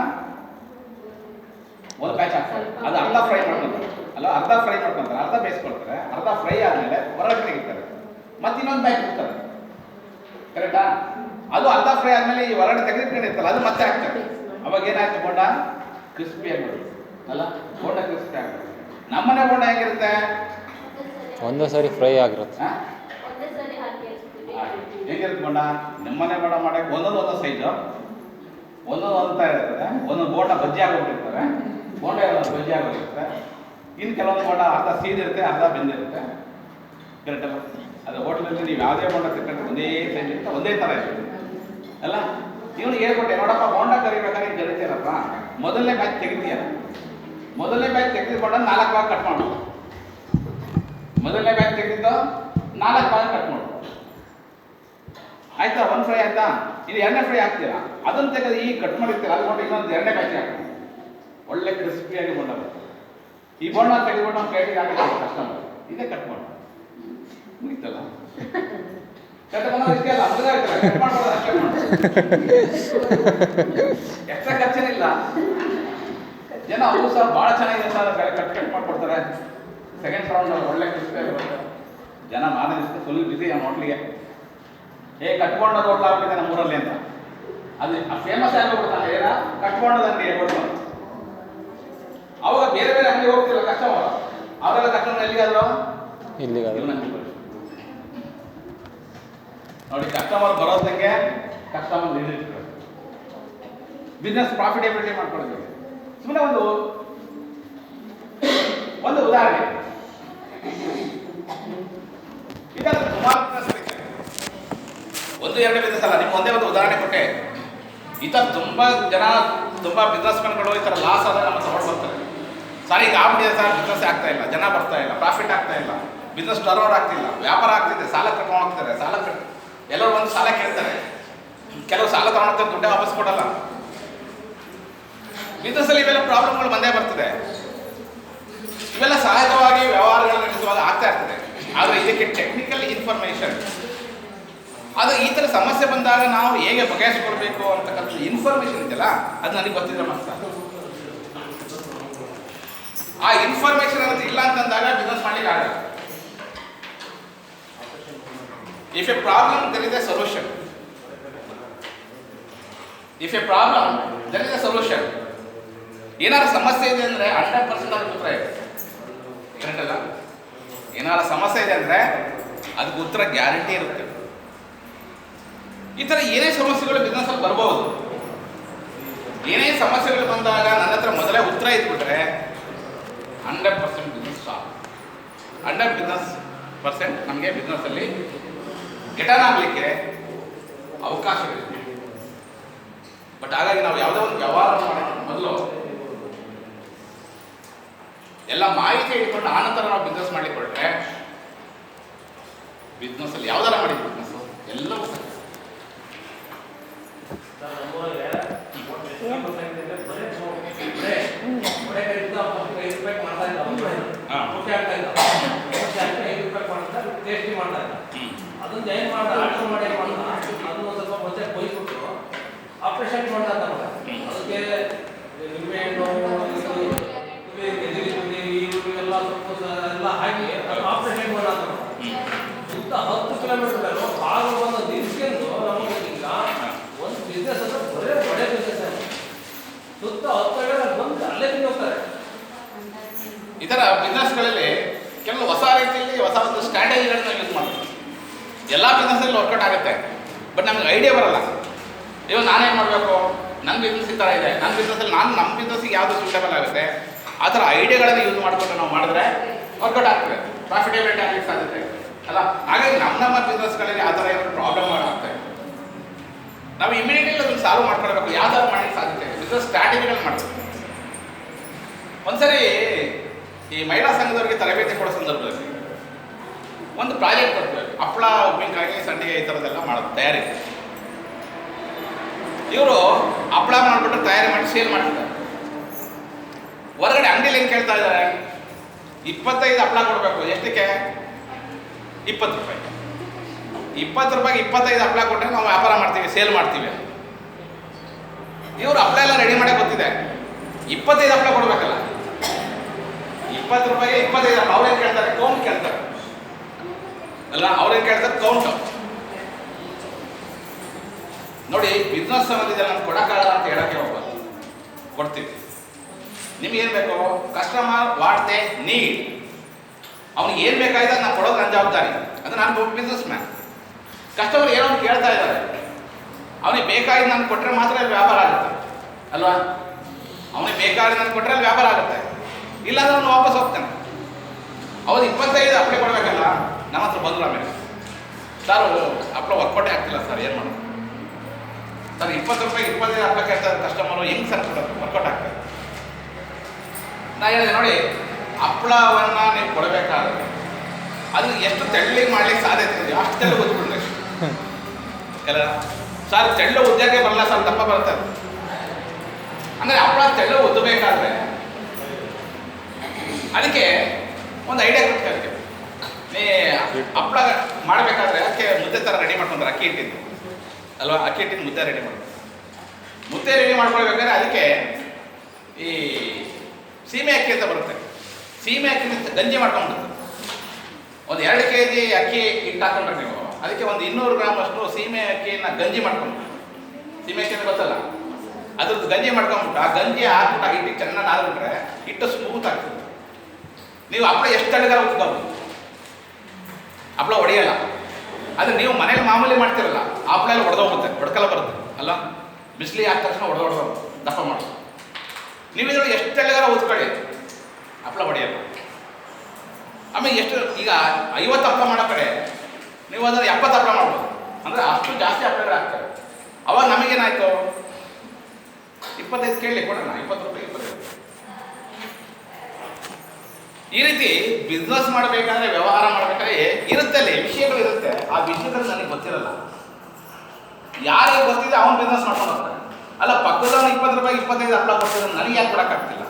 ಒಂದು ಬ್ಯಾಚ್ ಹಾಕ್ತಾರೆ, ಅದು ಅರ್ಧ ಫ್ರೈ ಮಾಡ್ಕೊತಾರೆ, ಅರ್ಧ ಬೇಯಿಸ್ಕೊಳ್ತಾರೆ, ಅರ್ಧ ಫ್ರೈ ಆದಮೇಲೆ ಹೊರಗಡೆ ತೆಗಿತಾರೆ, ಮತ್ತೆ ಇನ್ನೊಂದು ಬ್ಯಾಚ್ ಇರ್ತಾರೆ. ಕರೆಕ್ಟಾ? ಅದು ಅರ್ಧ ಫ್ರೈ ಆದಮೇಲೆ ಈ ಹೊರಗಡೆ ತೆಗೆದಿಟ್ಕೊಂಡಿರ್ತಾರೆ, ಅದು ಮತ್ತೆ ಹಾಕ್ತಾರೆ. ಅವಾಗ ಏನಾಯ್ತು, ಬೋಂಡ ಕ್ರಿಸ್ಪಿ ಆಗಿಬಿಡುತ್ತೆ ಅಲ್ಲ? ಬೋಂಡ ಕ್ರಿಸ್ಪಿ ಆಗಿಬಿಡುತ್ತೆ. ನಮ್ಮನೆ ಬೋಂಡ ಹೇಗಿರುತ್ತೆ? ಒಂದೇ ಸರಿ ಫ್ರೈ ಆಗಿರುತ್ತೆ. ಹೇಗಿರುತ್ತೆ ಬೋಂಡ? ನಮ್ಮನೆ ಬೋಂಡ ಮಾಡೋಕ್ಕೆ ಒಂದೊಂದು ಸೈಜು, ಒಂದೊಂದು ಥರ ಇರ್ತದೆ. ಒಂದೊಂದು ಬೋಂಡ ಬಜ್ಜಿ ಆಗೋಗ್ಬಿಟ್ಟಿರ್ತಾರೆ, ಬೋಂಡ ಬಜ್ಜಿ ಆಗೋಗಿರುತ್ತೆ. ಇನ್ನು ಕೆಲವೊಂದು ಬೋಂಡ ಅರ್ಧ ಸೀದಿರುತ್ತೆ, ಅರ್ಧ ಬೆಂದಿರುತ್ತೆ. ಕರೆಕ್ಟ್ ಅಲ್ಲ? ಅದು ಹೋಟ್ಲಲ್ಲಿ ನೀವು ಯಾವುದೇ ಬೋಂಡ ತಿಳ್ಕೊಂಡ್ರೆ ಒಂದೇ ಸೈಜ್ ಇರುತ್ತೆ, ಒಂದೇ ಥರ ಇರುತ್ತೆ ಅಲ್ಲ? ಇವನು ಹೇಳ್ಕೊಟ್ಟೆ, ನೋಡಪ್ಪ ಬೋಂಡ ಕರಿಬೇಕಾದ್ರೆ ಕರಿತೀರಪ್ಪ, ಮೊದಲನೇ ಬ್ಯಾಚ್ ತೆಗಿತೀಯ, ಮೊದಲನೇ ಬ್ಯಾಚ್ ತೆಗೆದುಕೊಂಡ 4 ಭಾಗ ಕಟ್ ಮಾಡ್ಬೋದು. ಮೊದಲನೇ ಬ್ಯಾಚ್ ತೆಗೆದಿದ್ದು 4 ಭಾಗ ಕಟ್ ಮಾಡ್ಬೋದು. ಆಯ್ತಾ? 1 ಫ್ರೈ ಆಯ್ತಾ? ಇದು 2ನೇ ಫ್ರೈ ಹಾಕ್ತೀರಾ, ಅದನ್ನು ತೆಗೆದು ಈ ಕಟ್ ಮಾಡಿರ್ತೀರಾ, ಅದು ಕೊಟ್ಟು ಇನ್ನೊಂದು 2ನೇ ಬ್ಯಾಚ್ ಹಾಕ್ತೀರಾ. ಒಳ್ಳೆ ಕ್ರಿಸ್ಪಿಯಾಗಿ ಬೋಂಡ ಬರುತ್ತೆ. ಈ ಬೋಂಡ ತೆಗೆದುಕೊಂಡು ಒಂದು ಪ್ಲೇಟಿಗೆ ಹಾಕಿದ್ರೆ ಕಸ್ಟಮರ್ ಇದೇ ಕಟ್ ಮಾಡಿ ಮುಗಿತಲ್ಲ. ಇಷ್ಟೇ ಅಲ್ಲ, ಕಟ್ ಮಾಡ್ಬೋದು, ಅಷ್ಟೇ ಮಾಡ್ಬೋದು. ಎಕ್ಸ್ಟ್ರಾ ಖರ್ಚೇನಿಲ್ಲ. ಜನ ಅವರು ಸಹ ಭಾಳ ಚೆನ್ನಾಗಿದೆ ಸರ್, ಕಟ್ ಮಾಡ್ಕೊಡ್ತಾರೆ. ಸೆಕೆಂಡ್ ರೌಂಡ್ ಒಳ್ಳೆ ಕ್ರಿಸ್ಪಿಯಾಗಿ ಬರುತ್ತೆ. ಜನ ಮಾನವಿಸ್ತು ಫುಲ್ ಬಿಸಿ ನಮ್ಮ ಹೋಟ್ಲಿಗೆ. ಕಟ್ಕೊಂಡೋದು ಹೋಟ್ಲ್ ಆಗ್ಬಿಟ್ಟಿದೆ ನಮ್ಮೂರಲ್ಲಿ ಅಂತ. ಅದು ಫೇಮಸ್ ಆಗಿಬಿಡ್ತಾನೆ ಏನ ಕಟ್ಕೊಂಡೋದು ಅಂಗಡಿ ಹೇಳ್ಬೋದು. ಅವಾಗ ಬೇರೆ ಬೇರೆ ಅಂಗಡಿ ಹೋಗ್ತಿಲ್ಲ ಕಸ್ಟಮರ್, ಅವರೆಲ್ಲ ಕಸ್ಟಮರ್ ಎಲ್ಲಿಗಾದ್ರು ಇಲ್ಲಿಗಾದ್ರು ನೋಡಿ. ಕಸ್ಟಮರ್ ಬರೋದಂಗೆ ಕಸ್ಟಮರ್ ಇಟ್ಟಿರ್ತಾರೆ. ಬಿಸ್ನೆಸ್ ಪ್ರಾಫಿಟೇಬಿಲಿಟಿ ಮಾಡ್ಕೊಳ್ಳೋದು. ಸುಮ್ಮನೆ ಒಂದು ಉದಾಹರಣೆ, ಈಗ ಸುಮಾರು ಬಿಸ್ನೆಸ್ ಇದೆ. 1-2 ಬಿಸ್ನೆಸ್ ಅಲ್ಲ, ನಿಮ್ಗೆ ಒಂದೇ ಒಂದು ಉದಾಹರಣೆ ಕೊಟ್ಟೆ. ಈ ಥರ ತುಂಬ ಜನ, ತುಂಬ ಬಿಸ್ನೆಸ್ಮನ್ಗಳು ಈ ಥರ ಲಾಸ್ ಆದಾಗ ನಮ್ಮ ತಗೊಂಡು ಬರ್ತಾರೆ. ಸರ್ ಈಗ ಆಗ್ಬಿಟ್ಟಿದೆ ಸರ್, ಬಿಸ್ನೆಸ್ ಆಗ್ತಾ ಇಲ್ಲ, ಜನ ಬರ್ತಾ ಇಲ್ಲ, ಪ್ರಾಫಿಟ್ ಆಗ್ತಾ ಇಲ್ಲ, ಬಿಸ್ನೆಸ್ ಟರ್ನ್ ಓವರ್ ಆಗ್ತಿಲ್ಲ, ವ್ಯಾಪಾರ ಆಗ್ತಿದೆ, ಸಾಲ ಕಟ್ಕೊಂಡು ಹೋಗ್ತಾರೆ. ಎಲ್ಲರೂ ಒಂದು ಸಾಲ ಕೇಳ್ತಾರೆ. ಕೆಲವು ಸಾಲ ತಗೊಂಡ್ತಾರೆ, ದುಡ್ಡೇ ವಾಪಸ್ ಕೊಡಲ್ಲ. ಬಿಸ್ನೆಸ್ಸಲ್ಲಿ ಇವೆಲ್ಲ ಪ್ರಾಬ್ಲಮ್ಗಳು ಬಂದೇ ಬರ್ತದೆ. ಇವೆಲ್ಲ ಸಹಜವಾಗಿ ವ್ಯವಹಾರಗಳು ನಡೆಸುವಾಗ ಆಗ್ತಾ ಇರ್ತದೆ. ಆದರೆ ಇದಕ್ಕೆ ಟೆಕ್ನಿಕಲ್ ಇನ್ಫಾರ್ಮೇಷನ್, ಅದು ಈ ಥರ ಸಮಸ್ಯೆ ಬಂದಾಗ ನಾವು ಹೇಗೆ ಬಗೆಹರಿಸಿಕೊಳ್ಬೇಕು ಅಂತಕ್ಕಂಥ ಇನ್ಫಾರ್ಮೇಷನ್ ಇದೆಯಲ್ಲ, ಅದು ನನಗೆ ಗೊತ್ತಿದ್ರೆ ಮಾತ್ರ. ಆ ಇನ್ಫಾರ್ಮೇಷನ್ ಅನ್ನೋದು ಇಲ್ಲ ಅಂತಂದಾಗ ಬಿಸ್ನೆಸ್ ಮಾಡ್ಲಿಕ್ಕೆ ಆಗಲ್ಲ. If A problem there is A solution. If A problem there is A solution. ಏನಾದ್ರು ಸಮಸ್ಯೆ ಇದೆ ಅಂದರೆ 100% ಅದಕ್ಕೆ ಉತ್ತರ ಇದೆ. ಕರೆಕ್ಟಲ್ಲ? ಏನಾದ್ರು ಸಮಸ್ಯೆ ಇದೆ ಅಂದರೆ ಅದಕ್ಕೆ ಉತ್ತರ ಗ್ಯಾರಂಟಿ ಇರುತ್ತೆ. ಈ ಥರ ಏನೇ ಸಮಸ್ಯೆಗಳು ಬಿಸ್ನೆಸ್ಸಲ್ಲಿ ಬರ್ಬೋದು. ಏನೇ ಸಮಸ್ಯೆಗಳು ಬಂದಾಗ ನನ್ನ ಹತ್ರ ಮೊದಲೇ ಉತ್ತರ ಇದ್ಬಿಟ್ರೆ 100% ಬಿಸ್ನೆಸ್ ಸ್ಟಾಪ್. 100% ನಮಗೆ ಬಿಸ್ನೆಸ್ಸಲ್ಲಿ ಗೆಟನ್ ಆಗಲಿಕ್ಕೆ ಅವಕಾಶಗಳಿದೆ. ಬಟ್ ಹಾಗಾಗಿ ನಾವು ಯಾವುದೋ ಒಂದು ವ್ಯವಹಾರ ಮೊದಲು ಎಲ್ಲ ಮಾಹಿತಿ ಇಟ್ಕೊಂಡು ಆನಂತರ ನಾವು ಬಿಸ್ನೆಸ್ ಮಾಡಲಿಕ್ಕೆ ಹೊರಟ್ರೆ ಬಿಸ್ನೆಸ್ಸಲ್ಲಿ ಯಾವ್ದಾರ ಮಾಡಿ ಬಿಸ್ನೆಸ್ ಎಲ್ಲವೂ ಸರಿ. ಅದನ್ನ ಏನ್ ಮಾಡಿ ಆರ್ಡರ್ ಮಾಡಿ ಅದನ್ನ ಒಂದು ಸ್ವಲ್ಪ ಮುಂಚೆ ಕೊಯ್ಬಿಟ್ಟು ಆಪರೇಷನ್ ಮಾಡ್ತಾರೆ. ಅದಕ್ಕೆ ನಿಂಬೆಹಣ್ಣು ಎಲ್ಲ ಎಲ್ಲ ಹಾಕಿ ಆಪರೇಷನ್ ಮಾಡ್ತಾರೆ. ಸುತ್ತ 10 ಕಿಲೋಮೀಟರ್ ಆಗ ಒಂದು ದಿನಕ್ಕೆಂದು ನಮಗೆ ಈಗ ಒಂದು ಬಿಸ್ನೆಸ್ ಅಂದ್ರೆ ಒಳ್ಳೆ ಬಿಸ್ನೆಸ್. ಸುತ್ತ 10 ಕಡೆ ಬಂದು ಅಲ್ಲೇ ಹೋಗ್ತಾರೆ. ಈ ಥರ ಬಿಸ್ನೆಸ್ಗಳಲ್ಲಿ ಕೆಲವು ಹೊಸ ರೀತಿಯಲ್ಲಿ ಹೊಸ ಒಂದು ಸ್ಟ್ರಾಟಜಿಗಳನ್ನ ಯೂಸ್ ಮಾಡ್ತಾರೆ. ಎಲ್ಲ ಬಿಸ್ನೆಸ್ಸಲ್ಲಿ ವರ್ಕೌಟ್ ಆಗುತ್ತೆ, ಬಟ್ ನಮ್ಗೆ ಐಡಿಯಾ ಬರಲ್ಲ. ಇವಾಗ ನಾನೇನು ಮಾಡಬೇಕು, ನನ್ನ ಬಿಸ್ನೆಸ್ ಈ ಥರ ಇದೆ, ನನ್ನ ಬಿಸ್ನೆಸ್ಸಲ್ಲಿ ನಮ್ಮ ಬಿಸ್ನೆಸ್ಸಿಗೆ ಯಾವುದು ಸೂಟೇಬಲ್ ಆಗುತ್ತೆ ಆ ಥರ ಐಡಿಯಾಗಳನ್ನು ಯೂಸ್ ಮಾಡಿಕೊಂಡು ನಾವು ಮಾಡಿದ್ರೆ ವರ್ಕೌಟ್ ಆಗ್ತದೆ, ಪ್ರಾಫಿಟೇಬಿಲಿಟಿ ಆಗಲಿಕ್ಕೆ ಸಾಧ್ಯತೆ ಅಲ್ಲ. ಹಾಗಾಗಿ ನಮ್ಮ ಬಿಸ್ನೆಸ್ಗಳಲ್ಲಿ ಆ ಥರ ಏನಾದ್ರು ಪ್ರಾಬ್ಲಮ್ಗಳು ಆಗ್ತವೆ, ನಾವು ಇಮಿಡಿಯೇಟ್ಲಿ ಅದನ್ನು ಸಾಲ್ವ್ ಮಾಡ್ಕೊಳ್ಬೇಕು. ಯಾವ ಥರ ಮಾಡಲಿಕ್ಕೆ ಸಾಧ್ಯತೆ ಇದೆ, ಬಿಸ್ನೆಸ್ ಸ್ಟ್ರಾಟಜಿಗಳು ಮಾಡಬೇಕು. ಒಂದ್ಸರಿ ಈ ಮಹಿಳಾ ಸಂಘದವರಿಗೆ ತರಬೇತಿ ಕೊಡೋ ಸಂದರ್ಭದಲ್ಲಿ ಒಂದು ಪ್ರಾಜೆಕ್ಟ್ ಬರ್ತದೆ. ಹಪ್ಪಳ, ಉಪ್ಪಿನಕಾಯಿ, ಸಂಡಿಗೆ ಈ ಥರದ್ದೆಲ್ಲ ಮಾಡೋದು ತಯಾರಿ. ಇವರು ಹಪ್ಪಳ ಮಾಡಿಬಿಟ್ಟು ತಯಾರಿ ಮಾಡಿ ಸೇಲ್ ಮಾಡ್ತಾರೆ. ಹೊರಗಡೆ ಅಂಗಡಿಯಲ್ಲಿ ಏನು ಕೇಳ್ತಾ ಇದ್ದಾರೆ, 25 ಹಪ್ಪಳ ಕೊಡಬೇಕು. ಎಷ್ಟಕ್ಕೆ? 20 ರೂಪಾಯಿ. 20 ರೂಪಾಯಿಗೆ 25 ಹಪ್ಪಳ ಕೊಟ್ಟರೆ ನಾವು ವ್ಯಾಪಾರ ಮಾಡ್ತೀವಿ, ಸೇಲ್ ಮಾಡ್ತೀವಿ. ಇವರು ಹಪ್ಪಳ ಎಲ್ಲ ರೆಡಿ ಮಾಡಕ್ಕೆ ಗೊತ್ತಿದೆ, 25 ಹಪ್ಪಳ ಕೊಡಬೇಕಲ್ಲ. 20 ರೂಪಾಯಿಗೆ 25 ಹಪ್ಪಳ. ಅವ್ರೇನು ಕೇಳ್ತಾರೆ? ಕೌಂಟ್ ಕೇಳ್ತಾರೆ ಅಲ್ಲ, ಅವ್ರೇನು ಕೇಳ್ತಾರೆ? ಕೌಂಟು. ನೋಡಿ, ಬಿಸ್ನೆಸ್ ಅನ್ನೋದಿದೆ, ನಾನು ಕೊಡೋಕ್ಕಾಗಲ್ಲ ಅಂತ ಹೇಳೋಕ್ಕೆ ಹೋಗ್ಬಾರ್ದು, ಕೊಡ್ತೀವಿ. ನಿಮ್ಗೇನು ಬೇಕು? ಕಸ್ಟಮರ್ ವಾಟ್ ದೇ ನೀಡ್, ಅವ್ನಿಗೆ ಏನು ಬೇಕಾಗಿದೆ ನಾನು ಕೊಡೋದು ನನ್ನ ಜವಾಬ್ದಾರಿ. ಅದು ನಾನು ಬಿಸ್ನೆಸ್ ಮ್ಯಾನ್. ಕಸ್ಟಮರ್ ಏನೋ ಕೇಳ್ತಾ ಇದ್ದಾರೆ, ಅವನಿಗೆ ಬೇಕಾಗಿ ನಾನು ಕೊಟ್ಟರೆ ಮಾತ್ರ ಅಲ್ಲಿ ವ್ಯಾಪಾರ ಆಗುತ್ತೆ ಅಲ್ವಾ? ಅವನಿಗೆ ಬೇಕಾಗಿ ನಾನು ಕೊಟ್ಟರೆ ಅಲ್ಲಿ ವ್ಯಾಪಾರ ಆಗುತ್ತೆ, ಇಲ್ಲಾಂದ್ರೆ ಅವನು ವಾಪಸ್ ಹೋಗ್ತಾನೆ. ಅವ್ರು 25 ಹಪ್ಪಳ ಕೊಡಬೇಕಲ್ಲ. ನಮ್ಮ ಹತ್ರ ಬಂದ್ರು ಆಮೇಲೆ, ಸರ್ ಹಪ್ಪಳ ವರ್ಕೌಟೇ ಆಗ್ತಿಲ್ಲ ಸರ್, ಏನು ಮಾಡೋದು ಸರ್? 20 ರೂಪಾಯಿಗೆ 25 ಹಪ್ಪಳ ಕೇಳ್ತಾರೆ ಕಸ್ಟಮರು, ಹೆಂಗೆ ಸರ್ ಕೊಡೋದು? ವರ್ಕೌಟ್ ಆಗ್ತದೆ. ನಾ ಹೇಳಿದೆ ನೋಡಿ, ಹಪ್ಪಳವನ್ನು ನೀವು ಕೊಡಬೇಕಾದ್ರೆ ಅದು ಎಷ್ಟು ತೆಳ್ಳಗೆ ಮಾಡ್ಲಿಕ್ಕೆ ಸಾಧ್ಯತೆ ಇದೆ ಅಷ್ಟು ತೆಳ್ಳು ಓದ್ಬಿಡ್ರಿ ಎಲ್ಲ. ಸರ್ ತೆಳ್ಳು ಉದ್ದಕ್ಕೆ ಬರಲ್ಲ ಸರ್, ದಪ್ಪ ಬರುತ್ತೆ. ಅಂದರೆ ಹಪ್ಪಳ ತೆಳ್ಳು ಓದಬೇಕಾದ್ರೆ ಅದಕ್ಕೆ ಒಂದು ಐಡಿಯಾ ಕೊಟ್ಟು ನೀ ಹಪ್ಪಳ ಮಾಡಬೇಕಾದ್ರೆ ಅದಕ್ಕೆ ಮುದ್ದೆ ಥರ ರೆಡಿ ಮಾಡ್ಕೊಂಡ್ರೆ ಅಕ್ಕಿ ಹಿಟ್ಟಿದ್ದು ಅಲ್ವಾ, ಅಕ್ಕಿ ಹಿಟ್ಟಿನ ಮುದ್ದೆ ರೆಡಿ ಮಾಡ್ಕೊಂಡು ಮುದ್ದೆ ರೆಡಿ ಮಾಡ್ಕೊಳ್ಬೇಕಾದ್ರೆ ಅದಕ್ಕೆ ಈ ಸೀಮೆ ಅಕ್ಕಿ ಅಂತ ಬರುತ್ತೆ, ಸೀಮೆ ಅಕ್ಕಿ ಗಂಜಿ ಮಾಡ್ಕೊಂಡ್ಬಿಡುತ್ತೆ. ಒಂದು 2 kg ಅಕ್ಕಿ ಹಿಟ್ಟು ಹಾಕೊಂಡ್ರೆ ನೀವು ಅದಕ್ಕೆ ಒಂದು 200 ಗ್ರಾಮ್ ಅಷ್ಟು ಸೀಮೆ ಅಕ್ಕಿಯನ್ನು ಗಂಜಿ ಮಾಡ್ಕೊಂಡು, ಸೀಮೆ ಅಕ್ಕಿ ಅಂತ ಗೊತ್ತಲ್ಲ, ಅದ್ರದ್ದು ಗಂಜಿ ಮಾಡ್ಕೊಂಡ್ಬಿಟ್ಟು ಆ ಗಂಜಿ ಹಾಕ್ಬಿಟ್ಟು ಆ ಹಿಟ್ಟಿಗೆ ಚೆನ್ನಾಗಿ ನಾದ್ಬಿಟ್ರೆ ಹಿಟ್ಟು ಸ್ಮೂತ್ ಆಗ್ತದೆ. ನೀವು ಹಪ್ಪಳ ಎಷ್ಟು ಅಡುಗೆ ಉತ್ಕೋಬೋದು, ಹಪ್ಪಳ ಹೊಡೆಯಲ್ಲ. ಆದರೆ ನೀವು ಮನೇಲಿ ಮಾಮೂಲಿ ಮಾಡ್ತಿರಲ್ಲ, ಹಪ್ಪಳ ಎಲ್ಲ ಹೊಡೆದೋಗುತ್ತೆ, ಹೊಡ್ಕಲ್ಲ ಬರುತ್ತೆ ಅಲ್ಲ, ಬಿಸಿಲಿಗೆ ಹಾಕಿದ ತಕ್ಷಣ ಹೊಡೆದೋಗ್ದು ದಪ್ಪ ಮಾಡೋದು. ನೀವು ಇದ್ರೊಳಗೆ ಎಷ್ಟು ಅಡುಗೆ ಉತ್ಕೊಳ್ಳಿ, ಹಪ್ಪಳ ಹೊಡೆಯಲ್ಲ. ಆಮೇಲೆ ಎಷ್ಟು ಈಗ 50 ಹಪ್ಪಳ ಮಾಡೋ ಕಡೆ ನೀವು ಅದನ್ನು 70 ಹಪ್ಪಳ ಮಾಡ್ಬೋದು, ಅಂದರೆ ಅಷ್ಟು ಜಾಸ್ತಿ ಹಪ್ಪಳಗಳು ಆಗ್ತವೆ. ಅವಾಗ ನಮಗೇನಾಯ್ತು, 25 ಕೇಳಲಿ ಕೊಡೋಣ, 20 ರೂಪಾಯಿ 25. ಈ ರೀತಿ ಬಿಸ್ನೆಸ್ ಮಾಡಬೇಕಾದ್ರೆ, ವ್ಯವಹಾರ ಮಾಡಬೇಕಾದ್ರೆ ಇರುತ್ತಲ್ಲಿ ವಿಷಯಗಳು ಇರುತ್ತೆ, ಆ ವಿಷಯಗಳು ನನಗೆ ಗೊತ್ತಿರಲ್ಲ. ಯಾರಿಗೆ ಗೊತ್ತಿದೆ ಅವನು ಬಿಸ್ನೆಸ್ ಮಾಡ್ಕೊಂಡು ಹೋಗ್ತಾನೆ. ಅಲ್ಲ, ಪಕ್ಕದವನು 20 ರೂಪಾಯಿ 25 ಹಪ್ಪಳ ಕೊಡ್ತಿದ್ರೆ ನನಗೆ ಯಾಕೆ ಕೊಡೋಕ್ಕಾಗ್ತಿಲ್ಲ?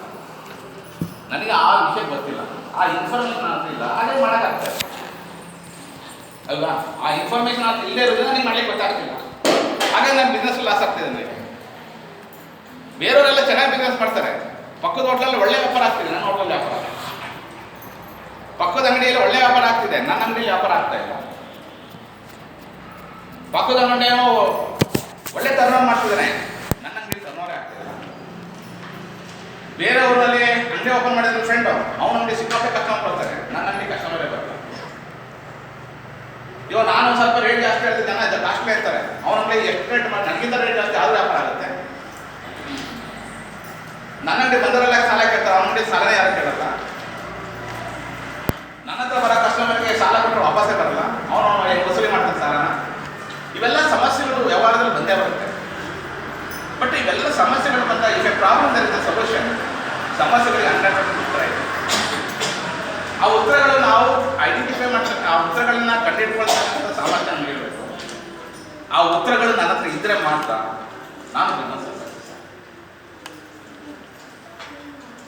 ನನಗೆ ಆ ವಿಷಯ ಗೊತ್ತಿಲ್ಲ, ಆ ಇನ್ಫಾರ್ಮೇಷನ್ ಅಂತ ಇಲ್ಲ, ಅದೇ ಮಾಡೋಕ್ಕಾಗ್ತದೆ ಅಲ್ವಾ? ಆ ಇನ್ಫಾರ್ಮೇಷನ್ ಅಂತ ಇಲ್ಲೇ ಇರೋದ್ರಿಂದ ನನಗೆ ಮಾಡಲಿಕ್ಕೆ ಗೊತ್ತಾಗ್ತಿಲ್ಲ. ಹಾಗಾಗಿ ನಾನು ಬಿಸ್ನೆಸ್ ಲಾಸ್ ಆಗ್ತಿದೆ. ನನಗೆ ಬೇರೆಯವರೆಲ್ಲ ಚೆನ್ನಾಗಿ ಬಿಸ್ನೆಸ್ ಮಾಡ್ತಾರೆ, ಪಕ್ಕದ ಹೋಟ್ಲಲ್ಲಿ ಒಳ್ಳೆ ವ್ಯಾಪಾರ ಆಗ್ತಿದೆ, ನನ್ನ ಹೋಟ್ಲಲ್ಲಿ ವ್ಯಾಪಾರ, ಪಕ್ಕದ ಅಂಗಡಿಯಲ್ಲಿ ಒಳ್ಳೆ ವ್ಯಾಪಾರ ಆಗ್ತಿದೆ, ನನ್ನ ಅಂಗಡಿಯಲ್ಲಿ ವ್ಯಾಪಾರ ಆಗ್ತಾ ಇಲ್ಲ. ಪಕ್ಕದ ಅಂಗಡಿಯೋ ಒಳ್ಳೆ ಟರ್ನ್ ಮಾಡ್ತಿದ್ದಾನೆ, ನನ್ನ ಅಂಗಡಿ ಟರ್ನ್ ಆಗ್ತಿಲ್ಲ. ಬೇರೆ ಊರಲ್ಲಿ ಅಂಗಡಿ ಓಪನ್ ಮಾಡಿದ್ರೆ ಫ್ರೆಂಡು, ಅವನ ಅಂಗಡಿ ಸಿಕ್ಕಾಪಟ್ಟೆ ಕಸ್ಟಮರ್ ಬರ್ತಾರೆ, ನನ್ನ ಅಂಗಡಿ ಕಸ್ಟಮರೇ ಬರ್ತಾರೆ. ಇವಾಗ ನಾನು ಸ್ವಲ್ಪ ರೇಟ್ ಜಾಸ್ತಿ ಹೇಳ್ತಿದ್ದೆ, ಜನ ಕಾಸ್ಟ್ಲಿ ಇರ್ತಾರೆ, ಅವನ ಅಂಗಡಿ ಎಷ್ಟು ರೇಟ್ ಮಾಡಿ ನನಗಿಂತ ರೇಟ್ ಜಾಸ್ತಿ ಆದರೂ ವ್ಯಾಪಾರ ಆಗುತ್ತೆ. ನನ್ನ ಅಂಗಡಿ ಬಂದವರೆಲ್ಲ ಸಾಲ ಕೇಳ್ತಾರೆ, ಅವನ ಅಂಗಡಿ ಸಾಲನೇ ಯಾರು ಕೇಳಲ್ಲ. ನನ್ನ ಹತ್ರ ಬರೋ ಕಸ್ಟಮರ್ಗೆ ಸಾಲ ಕೊಟ್ಟರೆ ವಾಪಸ್ಸೇ ಬರಲ್ಲ, ಅವನು ವಸೂಲಿ ಮಾಡ್ತಾನೆ ಸಾಲನ. ಇವೆಲ್ಲ ಸಮಸ್ಯೆಗಳು ವ್ಯವಹಾರದಲ್ಲಿ ಬಂದೇ ಬರುತ್ತೆ. ಬಟ್ ಇವೆಲ್ಲ ಸಮಸ್ಯೆಗಳು ಬಂದಾಗ ಈಗ ಪ್ರಾಬ್ಲಮ್ ಇರುತ್ತೆ, ಸೊಲ್ಯೂಷನ್ ಸಮಸ್ಯೆಗಳಿಗೆ 100% ಉತ್ತರ ಇದೆ. ಆ ಉತ್ತರಗಳು ನಾವು ಐಡೆಂಟಿಫೈ ಮಾಡ್ತಕ್ಕ, ಆ ಉತ್ತರಗಳನ್ನ ಕಂಡುಹಿಡ್ಕೊಳ್ತಕ್ಕಂಥ ಸಾಮರ್ಥ್ಯ ನಮಗೆ ಇರಬೇಕು. ಆ ಉತ್ತರಗಳು ನನ್ನ ಹತ್ರ ಇದ್ರೆ ಮಾತ್ರ ನಾನು ಬಿಸ್ನೆಸ್.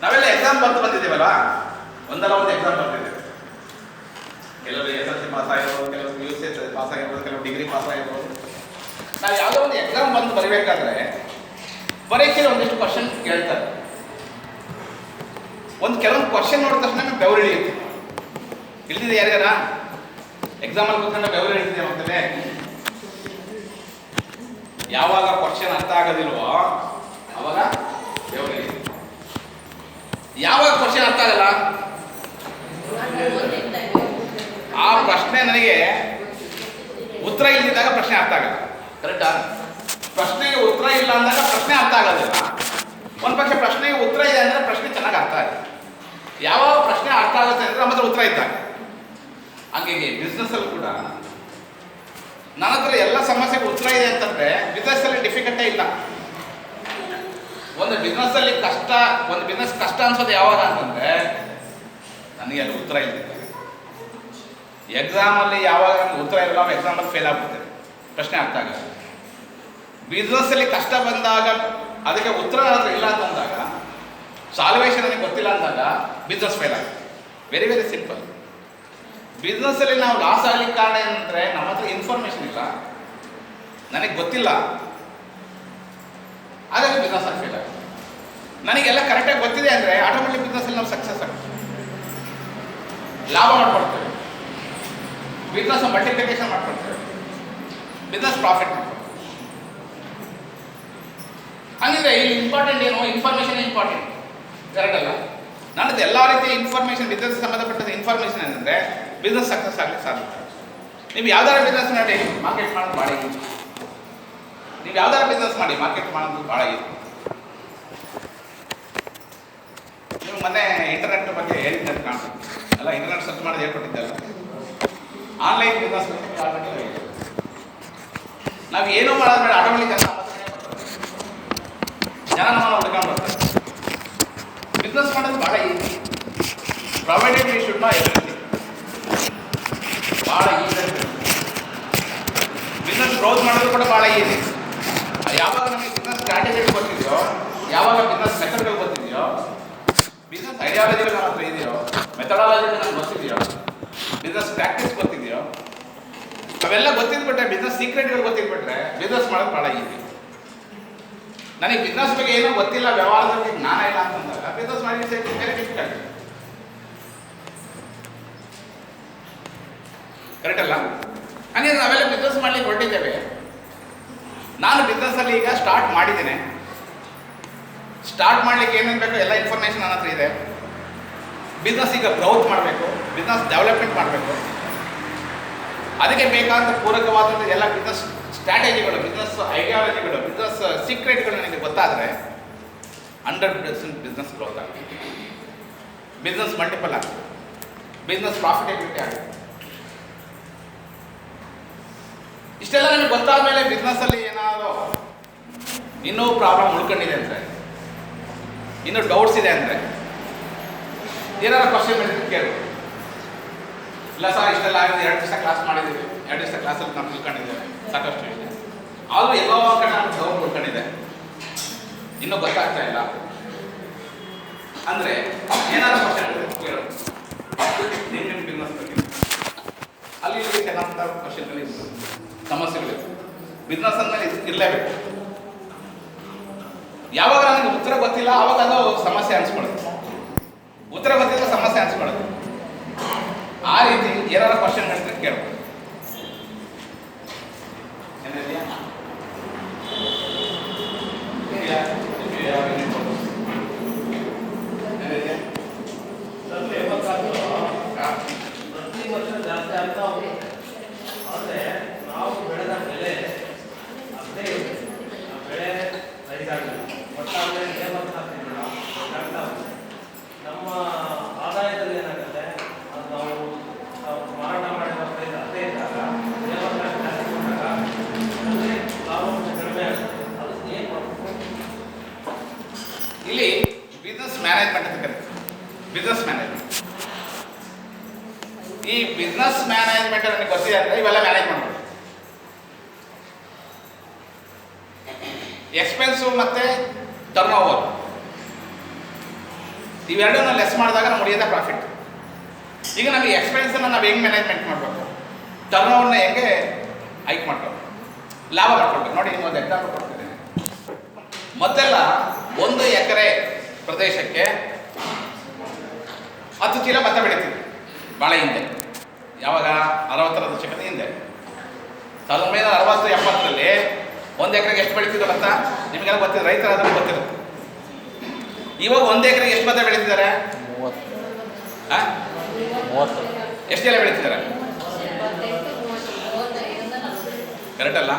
ನಾವೆಲ್ಲ ಎಕ್ಸಾಮ್ ಬಂದಿದ್ದೀವಲ್ಲ, ಒಂದಲ್ಲ ಒಂದು ಎಕ್ಸಾಮ್ ಬರ್ತಿದ್ದೇವೆ. ಕೆಲವರು SSLC ಪಾಸ್ ಆಗಿರ್ಬೋದು, ಕೆಲವರು UCS ಪಾಸ್ ಆಗಿರ್ಬೋದು, ಕೆಲವರು ಡಿಗ್ರಿ ಪಾಸ್ ಆಗಿರ್ಬೋದು. ನಾವು ಯಾವುದೋ ಒಂದು ಎಕ್ಸಾಮ್ ಬಂದು ಬರೀಬೇಕಾದ್ರೆ ಪರೀಕ್ಷೆಯಲ್ಲಿ ಒಂದಿಷ್ಟು ಕ್ವಶನ್ ಕೇಳ್ತಾರೆ. ಕೆಲವೊಂದು ಕ್ವಶನ್ ನೋಡಿದ ತಕ್ಷಣ ನಮಗೆ ಬೆವರು ಇಳಿಯುತ್ತೆ. ಇಳಿದಿದೆ ಯಾರ್ಯಾರ ಎಕ್ಸಾಮಲ್ಲಿ ಕೂತ್ಕೊಂಡು ಬೆವರು ಇಳಿದಿದೆ ಮಕ್ಕಳೇ? ಯಾವಾಗ ಕ್ವಶನ್ ಅರ್ಥ ಆಗೋದಿಲ್ವೋ ಅವಾಗ ಬೆವರು ಇಳಿಯುತ್ತೆ. ಯಾವಾಗ ಕ್ವಶನ್ ಅರ್ಥ ಆಗಲ್ಲ, ಆ ಪ್ರಶ್ನೆ ನನಗೆ ಉತ್ತರ ಇಲ್ಲದಿದ್ದಾಗ ಪ್ರಶ್ನೆ ಅರ್ಥ ಆಗಲ್ಲ. ಕರೆಕ್ಟಾ? ಪ್ರಶ್ನೆಗೆ ಉತ್ತರ ಇಲ್ಲ ಅಂದಾಗ ಪ್ರಶ್ನೆ ಅರ್ಥ ಆಗೋದಿಲ್ಲ. ಒಂದು ಪಕ್ಷ ಪ್ರಶ್ನೆಗೆ ಉತ್ತರ ಇದೆ ಅಂದರೆ ಪ್ರಶ್ನೆ ಚೆನ್ನಾಗಿ ಅರ್ಥ ಆಗುತ್ತೆ. ಯಾವಾಗ ಪ್ರಶ್ನೆ ಅರ್ಥ ಆಗುತ್ತೆ ಅಂದರೆ ನಮ್ಮ ಹತ್ರ ಉತ್ತರ ಇದ್ದಾಗ. ಹಾಗಾಗಿ ಬಿಸ್ನೆಸ್ಸಲ್ಲಿ ಕೂಡ ನನ್ನ ಹತ್ರ ಎಲ್ಲ ಸಮಸ್ಯೆಗೆ ಉತ್ತರ ಇದೆ ಅಂತಂದರೆ ಬಿಸ್ನೆಸ್ಸಲ್ಲಿ ಡಿಫಿಕಲ್ಟೇ ಇಲ್ಲ. ಒಂದು ಬಿಸ್ನೆಸ್ಸಲ್ಲಿ ಕಷ್ಟ, ಒಂದು ಬಿಸ್ನೆಸ್ ಕಷ್ಟ ಅನ್ಸೋದು ಯಾವಾಗ ಅಂತಂದರೆ ನನಗೆ ಅಲ್ಲಿ ಉತ್ತರ ಇಲ್ಲ. ಎಕ್ಸಾಮಲ್ಲಿ ಯಾವಾಗ ಉತ್ತರ ಇಲ್ಲ, ಎಕ್ಸಾಮಲ್ಲಿ ಫೇಲ್ ಆಗ್ಬಿಡ್ತೇನೆ, ಪ್ರಶ್ನೆ ಅರ್ಥ ಆಗಲ್ಲ. ಬಿಸ್ನೆಸ್ಸಲ್ಲಿ ಕಷ್ಟ ಬಂದಾಗ ಅದಕ್ಕೆ ಉತ್ತರ ಹತ್ರ ಇಲ್ಲ ಅಂತಂದಾಗ, ಸಾಲ್ವೇಷನ್ ನನಗೆ ಗೊತ್ತಿಲ್ಲ ಅಂದಾಗ ಬಿಸ್ನೆಸ್ ಫೇಲ್ ಆಗುತ್ತೆ. Very very simple. ಬಿಸ್ನೆಸ್ಸಲ್ಲಿ ನಾವು ಲಾಸ್ ಆಗ್ಲಿಕ್ಕೆ ಕಾರಣ ಏನಂದರೆ ನಮ್ಮ ಹತ್ರ ಇನ್ಫಾರ್ಮೇಷನ್ ಇಲ್ಲ, ನನಗೆ ಗೊತ್ತಿಲ್ಲ, ಹಾಗಾಗಿ ಬಿಸ್ನೆಸ್ ಆಗಿ ಫೇಲ್ ಆಗುತ್ತೆ. ನನಗೆಲ್ಲ ಕರೆಕ್ಟಾಗಿ ಗೊತ್ತಿದೆ ಅಂದರೆ ಆಟೋಮೆಟಿಕ್ ಬಿಸ್ನೆಸ್ಸಲ್ಲಿ ನಾವು ಸಕ್ಸಸ್ ಆಗುತ್ತೆ, ಲಾಭ ಮಾಡ್ಕೊಳ್ತೇವೆ, ಬಿಸ್ನೆಸ್ ಮಲ್ಟಿಪ್ಲಿಕೇಶನ್ ಮಾಡ್ಕೊಳ್ತೇವೆ, ಬಿಸ್ನೆಸ್ ಪ್ರಾಫಿಟ್ ಮಾಡ್ಕೊಳ್ತೇವೆ. ಹಂಗಿದ್ರೆ ಇಲ್ಲಿ ಇಂಪಾರ್ಟೆಂಟ್ ಏನು? ಇನ್ಫಾರ್ಮೇಷನ್ ಇಂಪಾರ್ಟೆಂಟ್, ಕರೆಕ್ಟ್ ಅಲ್ಲ? ನನ್ನದು ಎಲ್ಲ ರೀತಿಯ ಇನ್ಫಾರ್ಮೇಷನ್, ಬಿಸ್ನೆಸ್ ಸಂಬಂಧಪಟ್ಟ ಇನ್ಫಾರ್ಮೇಷನ್ ಏನಂದರೆ ಬಿಸ್ನೆಸ್ ಸಕ್ಸಸ್ ಆಗಲಿಕ್ಕೆ ಸಾಧ್ಯ. ನೀವು ಯಾವ್ದಾರ ಬಿಸ್ನೆಸ್ ಮಾಡಿ ಮಾರ್ಕೆಟ್ ಮಾಡೋದು ಭಾಳ ಇದೆ. ನೀವು ಯಾವ್ದಾರ ಬಿಸ್ನೆಸ್ ಮಾಡಿ ಮಾರ್ಕೆಟ್ ಮಾಡೋದು ಭಾಳ ಇದೆ. ನೀವು ಮೊನ್ನೆ ಇಂಟರ್ನೆಟ್ ಬಗ್ಗೆ ಹೇಳಿದ್ದೆ ಅಂತ ಕಾಣ್ತೀವಿ ಅಲ್ಲ, ಇಂಟರ್ನೆಟ್ ಸರ್ಚ್ ಮಾಡೋದು ಹೇಳ್ಕೊಟ್ಟಿದ್ದಲ್ಲ, ಆನ್ಲೈನ್ ಬಿಸ್ನೆಸ್ ಆಲ್ರೆಡಿ ನಾವು ಏನೂ ಮಾಡೋದು ಬೇಡ, ಆಟೋಮೆಟಿಕ್ ಜನ ನಮ್ಮನ್ನು ಹುಡ್ಕೊಂಡು ಬರ್ತಾರೆ. ಬಿಸ್ನೆಸ್ ಮಾಡೋದು ಭಾಳ easy. Provided we should know everything. ಭಾಳ ಈಸಿ. ಬಿಸ್ನೆಸ್ ಗ್ರೋತ್ ಮಾಡೋದು ಕೂಡ ಭಾಳ ಈಸಿ. ಯಾವಾಗ ನಮಗೆ ಬಿಸ್ನೆಸ್ ಸ್ಟ್ರಾಟಜಿಗಳು ಗೊತ್ತಿದೆಯೋ, ಯಾವಾಗ ಬಿಸ್ನೆಸ್ ಮೆಥಡ್ಗಳು ಗೊತ್ತಿದೆಯೋ, ಬಿಸ್ನೆಸ್ ಐಡಿಯಾಲಜಿಗಳು ನಮ್ಮ ಹತ್ರ ಇದೆಯೋ, ಮೆಥಡಾಲಜಿಗಳು ನಮ್ಗೆ ಗೊತ್ತಿದೆಯೋ, ಬಿಸ್ನೆಸ್ ಪ್ರಾಕ್ಟೀಸ್ ಗೊತ್ತಿದೆಯೋ, ಅವೆಲ್ಲ ಗೊತ್ತಿದ್ಬಿಟ್ರೆ, ಬಿಸ್ನೆಸ್ ಸೀಕ್ರೆಟ್ಗಳು ಗೊತ್ತಿದ್ಬಿಟ್ರೆ ಬಿಸ್ನೆಸ್ ಮಾಡೋದು ಭಾಳ ಈಸಿ. ನನಗೆ ಬಿಸ್ನೆಸ್ ಬಗ್ಗೆ ಏನೂ ಗೊತ್ತಿಲ್ಲ, ವ್ಯವಹಾರದ ಬಗ್ಗೆ ಜ್ಞಾನ ಇಲ್ಲ ಅಂತಂದಾಗ ಬಿಸ್ನೆಸ್ ಮಾಡಿ ಬೇರೆ ಡಿಫಿಕಲ್ಟ್. ಕರೆಕ್ಟ್ ಅಲ್ಲ? ಅಂದರೆ ನಾವೆಲ್ಲ ಬಿಸ್ನೆಸ್ ಮಾಡ್ಲಿಕ್ಕೆ ಹೊರಟಿದ್ದೇವೆ. ನಾನು ಬಿಸ್ನೆಸ್ಸಲ್ಲಿ ಈಗ ಸ್ಟಾರ್ಟ್ ಮಾಡಿದ್ದೇನೆ. ಸ್ಟಾರ್ಟ್ ಮಾಡಲಿಕ್ಕೆ ಏನೇನು ಬೇಕೋ ಎಲ್ಲ ಇನ್ಫಾರ್ಮೇಷನ್ ನನ್ನ ಹತ್ರ ಇದೆ. ಬಿಸ್ನೆಸ್ ಈಗ ಗ್ರೌತ್ ಮಾಡಬೇಕು, ಬಿಸ್ನೆಸ್ ಡೆವಲಪ್ಮೆಂಟ್ ಮಾಡಬೇಕು. ಅದಕ್ಕೆ ಬೇಕಾದ ಪೂರಕವಾದಂಥ ಎಲ್ಲ ಬಿಸ್ನೆಸ್ ಸ್ಟ್ರಾಟಜಿಗಳು, ಬಿಸ್ನೆಸ್ ಐಡಿಯಾಲಜಿಗಳು, ಬಿಸ್ನೆಸ್ ಸೀಕ್ರೆಟ್ಗಳು ನನಗೆ ಗೊತ್ತಾದರೆ 100% ಬಿಸ್ನೆಸ್ ಗ್ರೋತ್ ಆಗುತ್ತೆ, ಬಿಸ್ನೆಸ್ ಮಲ್ಟಿಪಲ್ ಆಗುತ್ತೆ, ಬಿಸ್ನೆಸ್ ಪ್ರಾಫಿಟಬಿಲಿಟಿ ಆಗುತ್ತೆ. ಇಷ್ಟೆಲ್ಲ ನನಗೆ ಗೊತ್ತಾದ ಮೇಲೆ ಬಿಸ್ನೆಸ್ಸಲ್ಲಿ ಏನಾದರೂ ಇನ್ನೂ ಪ್ರಾಬ್ಲಮ್ ಉಳ್ಕೊಂಡಿದೆ ಅಂದರೆ, ಇನ್ನೂ ಡೌಟ್ಸ್ ಇದೆ ಅಂದರೆ ಏನಾದ್ರು ಕ್ವಶನ್ ಮಾಡಿದ್ರೆ ಕೇಳು. ಇಲ್ಲ ಸರ್ ಇಷ್ಟೆಲ್ಲ ಆಗಿದೆ, 2 ದಿವಸ ಕ್ಲಾಸ್ ಮಾಡಿದ್ದೀವಿ, 2 ದಿವಸ ಕ್ಲಾಸಲ್ಲಿ ನಾವು ತಿಳ್ಕೊಂಡಿದ್ದೇವೆ, ಸಾಕಷ್ಟು ಇದೆ. ಆದರೂ ಎಲ್ಲೋ ಕಡೆ ನಾನು ಡೌಟ್ ಉಳ್ಕೊಂಡಿದೆ, ಇನ್ನೂ ಗೊತ್ತಾಗ್ತಾ ಇಲ್ಲ ಅಂದರೆ ಏನಾದ್ರು ಕ್ವಶನ್ ಕೇಳು. ನಿಮ್ಮ ಬಿಸ್ನೆಸ್ ಬಗ್ಗೆ ಅಲ್ಲಿ ಕೆಲವೊಂದು ಕ್ವಶನ್ಗಳು ಸಮಸ್ಯೆಗಳಿವೆ. ಬಿಸ್ನೆಸ್ ಅಂದಮೇಲೆ ಇದು ಇರಲೇಬೇಕು. ಯಾವಾಗ ನನಗೆ ಉತ್ತರ ಗೊತ್ತಿಲ್ಲ ಆವಾಗ ಅದು ಸಮಸ್ಯೆ ಅನ್ಸ್ಕೊಳ್ಳುತ್ತೆ, ಉತ್ತರ ಗೊತ್ತಿಲ್ಲ ಸಮಸ್ಯೆ ಅನ್ಸ್ಕೊಳ್ಳುತ್ತೆ. ಆ ರೀತಿ ಏನಾದ್ರು ಕ್ವಶನ್ಗಳಿದ್ರೆ ಕೇಳ್ಬೋದು. ಪ್ರತಿ ವರ್ಷ ಜಾಸ್ತಿ ಆಗ್ತಾ ಹೋಗುತ್ತೆ. ಆದರೆ ನಾವು ಬೆಳೆದ ಬೆಲೆ ಅಷ್ಟೇ ಇದೆ. ಆ ಬೆಳೆ ರೈಸ್ ಆಗಲಿಲ್ಲ, ಒಟ್ಟಾದರೆ ಲೇಬರ್ ಆಗ್ತಿದ್ದಿಲ್ಲ, ಆಗ್ತಾ ಹೋಗುತ್ತೆ. ನಮ್ಮ ಆದಾಯದಲ್ಲಿ ಏನಾಗುತ್ತೆ, ಅದು ನಾವು ಮಾರಾಟ ಮಾಡಿರೋ ಪ್ರೈಸ್ ಅದೇ ಇದ್ದಾಗ ಲೇಬರ್ ಕಾಸ್ಟ್ ಜಾಸ್ತಿ ಕೊಟ್ಟಾಗ ಅದರಲ್ಲಿ ಲಾಭಾಂಶ ಕಡಿಮೆ ಆಗುತ್ತೆ. ಅದಕ್ಕೆ ಏನು ಮಾಡಬೇಕು? ಇಲ್ಲಿ ಬಿಸ್ನೆಸ್ ಮ್ಯಾನೇಜ್ಮೆಂಟ್ ಅಂತ ಕರೀತಾರೆ. ಬಿಸ್ನೆಸ್ ಮ್ಯಾನೇಜ್ಮೆಂಟ್, ಈ ಬಿಸ್ನೆಸ್ ಮ್ಯಾನೇಜ್ಮೆಂಟ್ ನನಗೆ ಗೊತ್ತಿದೆ ಅಂದರೆ ಇವೆಲ್ಲ ಮ್ಯಾನೇಜ್ ಮಾಡ್ಬೋದು. ಎಕ್ಸ್ಪೆನ್ಸು ಮತ್ತು ಟರ್ನ್ ಓವರ್ ಇವೆರಡನ್ನು ಲೆಸ್ ಮಾಡಿದಾಗ ನಾವು ಉಳಿಯೋದೇ ಪ್ರಾಫಿಟ್. ಈಗ ನಮಗೆ ಎಕ್ಸ್ಪೆನ್ಸನ್ನು ನಾವು ಹೆಂಗೆ ಮ್ಯಾನೇಜ್ಮೆಂಟ್ ಮಾಡಬೇಕು, ಟರ್ನ್ ಓವರ್ನ ಹೆಂಗೆ ಹೈಕ್ ಮಾಡ್ಬೇಕು, ಲಾಭ ಮಾಡ್ಕೊಳ್ಬೇಕು. ನೋಡಿ ಇನ್ನೊಂದು ಎಕ್ಸಾಂಪಲ್ ಕೊಡ್ತಿದ್ದೇನೆ. ಮೊದಲೆಲ್ಲ 1 ಎಕರೆ ಪ್ರದೇಶಕ್ಕೆ 10 ಚೀಲ ಭತ್ತ ಬೆಳೀತಿದ್ವಿ ಭಾಳ ಹಿಂದೆ. ಯಾವಾಗ 60ರ ದಶಕದ ಹಿಂದೆ, 1960-70ರಲ್ಲಿ 1 ಎಕರೆಗೆ ಎಷ್ಟು ಬೆಳೀತಿದ್ರು ಭತ್ತ ನಿಮಗೆಲ್ಲ ಗೊತ್ತಿದೆ, ರೈತರಾದ್ರೂ ಗೊತ್ತಿರುತ್ತೆ. ಇವಾಗ 1 ಎಕರೆಗೆ ಎಷ್ಟು ಭತ್ತ ಬೆಳೀತಿದ್ದಾರೆ? 30. ಎಷ್ಟು ಚೀಲ ಬೆಳೀತಿದ್ದಾರೆ? ಕರೆಕ್ಟ್ ಅಲ್ಲ?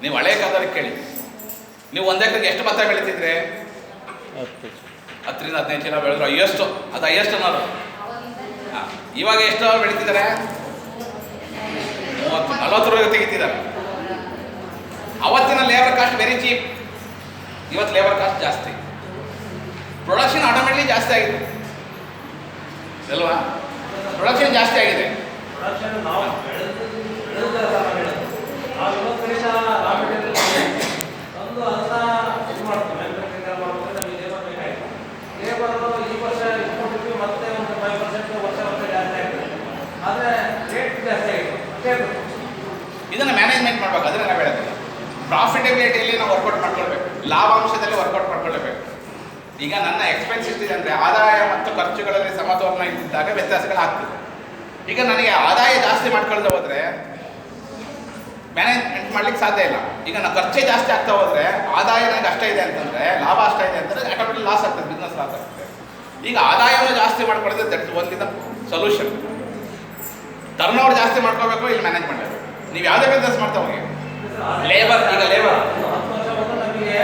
ನೀವು ಹಳೆ ಕಾಲದಲ್ಲಿ ಕೇಳಿ, ನೀವು 1 ಎಕರೆಗೆ ಎಷ್ಟು ಭತ್ತ ಬೆಳೀತಿದ್ರೆ? 10ರಿಂದ 15 ಚೀಲ ಬೆಳೆದ್ರು, ಹೈಯೆಸ್ಟು. ಅದು ಹೈಯೆಸ್ಟ್ ಅನ್ನೋದು. ಇವಾಗ ಎಷ್ಟು ಬೆಳೀತಿದ್ದಾರೆ? 30-40 ರೂಪಾಯಿ ತೆಗಿತಿದ್ದಾರೆ. ಅವತ್ತಿನ ಲೇಬರ್ ಕಾಸ್ಟ್ ವೆರಿ ಚೀಪ್, ಇವತ್ತು ಲೇಬರ್ ಕಾಸ್ಟ್ ಜಾಸ್ತಿ. ಪ್ರೊಡಕ್ಷನ್ ಆಟೋಮೆಟಿಕ್ಲಿ ಜಾಸ್ತಿ ಆಗಿದೆ ಅಲ್ವಾ? ಪ್ರೊಡಕ್ಷನ್ ಜಾಸ್ತಿ ಆಗಿದೆ. ಪ್ರೊಡಕ್ಷನ್ ನಾವು ನಾವು ಇವತ್ತಿನ ರಾ ಮೆಟೀರಿಯಲ್ ಒಂದು ಅದನ್ನ ಇದು ಮಾಡ್ತೀವಿ, ಮ್ಯಾನುಫ್ಯಾಕ್ಚರಿಂಗ್ ಮಾಡ್ತೀವಿ. ನಮಗೆ ಲೇಬರ್ ಬೇಕಾಗಿತ್ತು. ಲೇಬರು ಈ ವರ್ಷ ಇಟ್ಕೊಂಡಿದ್ವಿ, ಮತ್ತೆ ಒಂದು 5% ವರ್ಷ ಜಾಸ್ತಿ ಆಗ್ತದೆ. ಆದರೆ ರೇಟ್ ಜಾಸ್ತಿ ಆಗಿದೆ. ಇದನ್ನು ಮ್ಯಾನೇಜ್ಮೆಂಟ್ ಮಾಡ್ಬೇಕು. ಅದನ್ನು ನಾವು ಹೇಳೋದಿಲ್ಲ. ಪ್ರಾಫಿಟಬಿಲಿಟಿಯಲ್ಲಿ ನಾವು ವರ್ಕೌಟ್ ಮಾಡ್ಕೊಳ್ಬೇಕು, ಲಾಭಾಂಶದಲ್ಲಿ ವರ್ಕೌಟ್ ಮಾಡ್ಕೊಳ್ಬೇಕು. ಈಗ ನನ್ನ ಎಕ್ಸ್ಪೆನ್ಸ್ ಇಷ್ಟಿದೆ ಅಂದರೆ ಆದಾಯ ಮತ್ತು ಖರ್ಚುಗಳಲ್ಲಿ ಸಮತೋಲನ ಇದ್ದಾಗ ವ್ಯತ್ಯಾಸಗಳಾಗ್ತದೆ. ಈಗ ನನಗೆ ಆದಾಯ ಜಾಸ್ತಿ ಮಾಡ್ಕೊಳ್ದೆ ಹೋದರೆ ಮ್ಯಾನೇಜ್ಮೆಂಟ್ ಮಾಡ್ಲಿಕ್ಕೆ ಸಾಧ್ಯ ಇಲ್ಲ. ಈಗ ನಾನು ಖರ್ಚೆ ಜಾಸ್ತಿ ಆಗ್ತಾ ಹೋದರೆ ಆದಾಯ ನನಗೆ ಅಷ್ಟೇ ಇದೆ ಅಂತಂದರೆ, ಲಾಭ ಅಷ್ಟೇ ಇದೆ ಅಂತಂದರೆ ಆಟೋಮೆಟಿಕ್ ಲಾಸ್ ಆಗ್ತದೆ, ಬಿಸ್ನೆಸ್ ಲಾಸ್ ಆಗ್ತದೆ. ಈಗ ಆದಾಯವನ್ನು ಜಾಸ್ತಿ ಮಾಡ್ಕೊಳ್ಳೋದು ದಟ್ ಒಂದಿನ ಸೊಲ್ಯೂಷನ್. ಟರ್ನ್ ಓವರ್ ಜಾಸ್ತಿ ಮಾಡ್ಕೋಬೇಕು, ಇಲ್ಲಿ ಮ್ಯಾನೇಜ್ ಮಾಡಬೇಕು. ನೀವು ಯಾವುದೇ ಬಿಸ್ನೆಸ್ ಮಾಡ್ತಾ ಹೋಗಿ, ಲೇಬರ್ ಈಗ ಲೇಬರ್ 10 ವರ್ಷ ಬಂದು ನಮಗೆ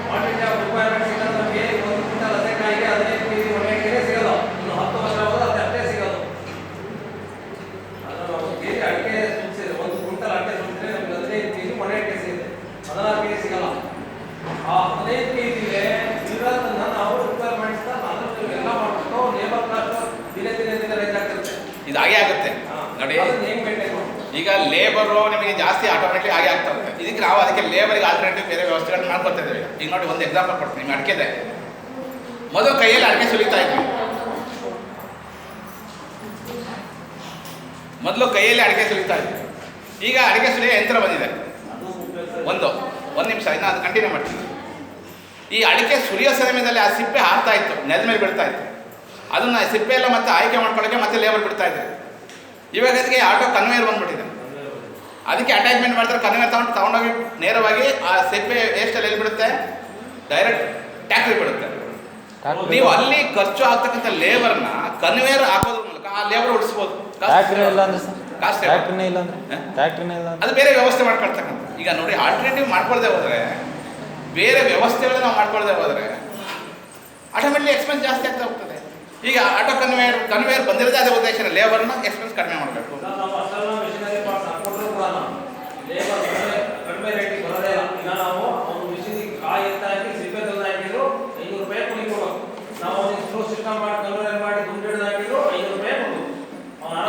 ಕ್ವಾಂಟಿಟಿ ಆಫ್ ರಿಕ್ವೈರ್ಮೆಂಟ್ ಸಿಗೋದು ನಮಗೆ 1 ಕ್ವಿಂಟಲ್ ಹಸೆಕಾಯಿಗೆ 15 kg 18 kg ಸಿಗೋದು. ಇನ್ನು 10 ವರ್ಷ ಹೋದ್ರೆ ಅದು ಅಷ್ಟೇ ಸಿಗೋದು. ಅದು ಕೆಜಿ ಅಡಿಕೆ ಸುಲಿಸಿದ್ರೆ 1 ಕ್ವಿಂಟಲ್ ಅಡಿಕೆ ಸುಲಿಸಿದ್ರೆ ನಮಗೆ 15 kg 18 kg ಸಿಗುತ್ತೆ, 16 kg ಸಿಗಲ್ಲ. ಆ 15 kg ಗೆ ಇರೋದನ್ನ ನಾವು ರಿಕ್ವೈರ್ಮೆಂಟ್ಸ್ ಅದನ್ನು ಎಲ್ಲ ಇದು ಹಾಗೆ ಆಗುತ್ತೆ ನೋಡಿ. ಈಗ ಲೇಬರು ನಿಮಗೆ ಜಾಸ್ತಿ ಆಟೋಮೆಟಿಕ್ ಹಾಗೆ ಆಗ್ತಾ ಹೋಗುತ್ತೆ. ಇದಕ್ಕೆ ನಾವು ಅದಕ್ಕೆ ಲೇಬರ್ಗೆ ಆಲ್ಟರ್ನೇಟಿವ್ ಬೇರೆ ವ್ಯವಸ್ಥೆಗಳನ್ನ ಮಾಡ್ಕೊತಾ ಇದ್ದೇವೆ. ಈಗ ನೋಡಿ ಒಂದು ಎಕ್ಸಾಂಪಲ್ ಕೊಡ್ತೀನಿ. ನಿಮ್ಗೆ ಅಡಿಕೆದೆ ಮೊದಲು ಕೈಯಲ್ಲಿ ಅಡಿಕೆ ಸುಲಿತಾ ಇದ್ವಿ. ಮೊದಲು ಕೈಯಲ್ಲಿ ಅಡಿಕೆ ಸುಲಿತಾ ಇದ್ವಿ. ಈಗ ಅಡಿಕೆ ಸುಲಿಯೋ ಯಂತ್ರ ಬಂದಿದೆ. ಒಂದು ನಿಮಿಷ ಇನ್ನು ಅದು ಕಂಟಿನ್ಯೂ ಮಾಡ್ತೀನಿ. ಈ ಅಡಿಕೆ ಸುಲಿಯೋ ಸಮಯದಲ್ಲಿ ಆ ಸಿಪ್ಪೆ ಹಾಕ್ತಾ ಇತ್ತು, ನೆಲದ ಮೇಲೆ ಬಿಡ್ತಾ ಇತ್ತು. ಅದನ್ನು ಸಿಪ್ಪೆ ಎಲ್ಲ ಮತ್ತೆ ಆಯ್ಕೆ ಮಾಡ್ಕೊಳ್ಳೋಕ್ಕೆ ಮತ್ತೆ ಲೇಬರ್ ಬಿಡ್ತಾ ಇದ್ದಾರೆ. ಇವಾಗ ಅದಕ್ಕೆ ಆಟೋ ಕನ್ವೇಯರ್ ಬಂದ್ಬಿಟ್ಟಿದೆ. ಅದಕ್ಕೆ ಅಟ್ಯಾಚ್ಮೆಂಟ್ ಮಾಡ್ತಾರೆ. ಕನ್ವೇಯರ್ ತಗೊಂಡೋಗಿ ನೇರವಾಗಿ ಆ ಸಿಪ್ಪೆ ವೇಸ್ಟಲ್ಲಿ ಎಲ್ಲಿ ಬಿಡುತ್ತೆ, ಡೈರೆಕ್ಟ್ ಟ್ಯಾಕ್ಟ್ರಿ ಬಿಡುತ್ತೆ. ನೀವು ಅಲ್ಲಿ ಖರ್ಚು ಆಗ್ತಕ್ಕಂಥ ಲೇಬರ್ನ ಕನ್ವೇಯರ್ ಹಾಕೋದ್ರ ಮೂಲಕ ಆ ಲೇಬರ್ ಉಳಿಸ್ಬೋದು. ಅದು ಬೇರೆ ವ್ಯವಸ್ಥೆ ಮಾಡ್ಕೊಳ್ತಕ್ಕಂಥ. ಈಗ ನೋಡಿ ಆಲ್ಟರ್ನೇಟಿವ್ ಮಾಡ್ಕೊಳ್ದೆ ಹೋದರೆ, ಬೇರೆ ವ್ಯವಸ್ಥೆಗಳನ್ನ ನಾವು ಮಾಡ್ಕೊಳ್ದೆ ಹೋದರೆ ಆಟೋಮೆಟಿಕ್ ಎಕ್ಸ್ಪೆನ್ಸ್ ಜಾಸ್ತಿ ಆಗ್ತಾ ಹೋಗ್ತದೆ. ಈಗ ಆಟೋ ಕನ್ವೇಯರ್ ಬಂದಿರೋದೇ ಅದೇ ಉದ್ದೇಶ, ಲೇಬರ್ನ ಎಕ್ಸ್ಪೆನ್ಸ್ ಕಡಿಮೆ ಮಾಡಬೇಕು. ಕಡಿಮೆ ರೇಟಿಗೆ ಬರೋದೇ ಇಲ್ಲ. ಈಗ ನಾವು ಅವ್ನು ಮಿಷಿನಿಗೆ ಕಾಯಿ ಅಂತ ಹಾಕಿ ಸಿಪ್ಪೆ ತಂದು ಹಾಕಿದ್ರು 500 ರೂಪಾಯಿ ಕೊಡ್ಬೇಕು. ನಾವು ಅವ್ನಿಗೆ ಸ್ಲೋ ಸಿಸ್ಟಮ್ ಮಾಡಿ ಕನ್ವೇಯರ್ ಮಾಡಿ ದುಡ್ಡು ಹಿಡಿದು ಹಾಕಿದ್ರು 500 ರೂಪಾಯಿ ಕೊಡ್ಬೇಕು.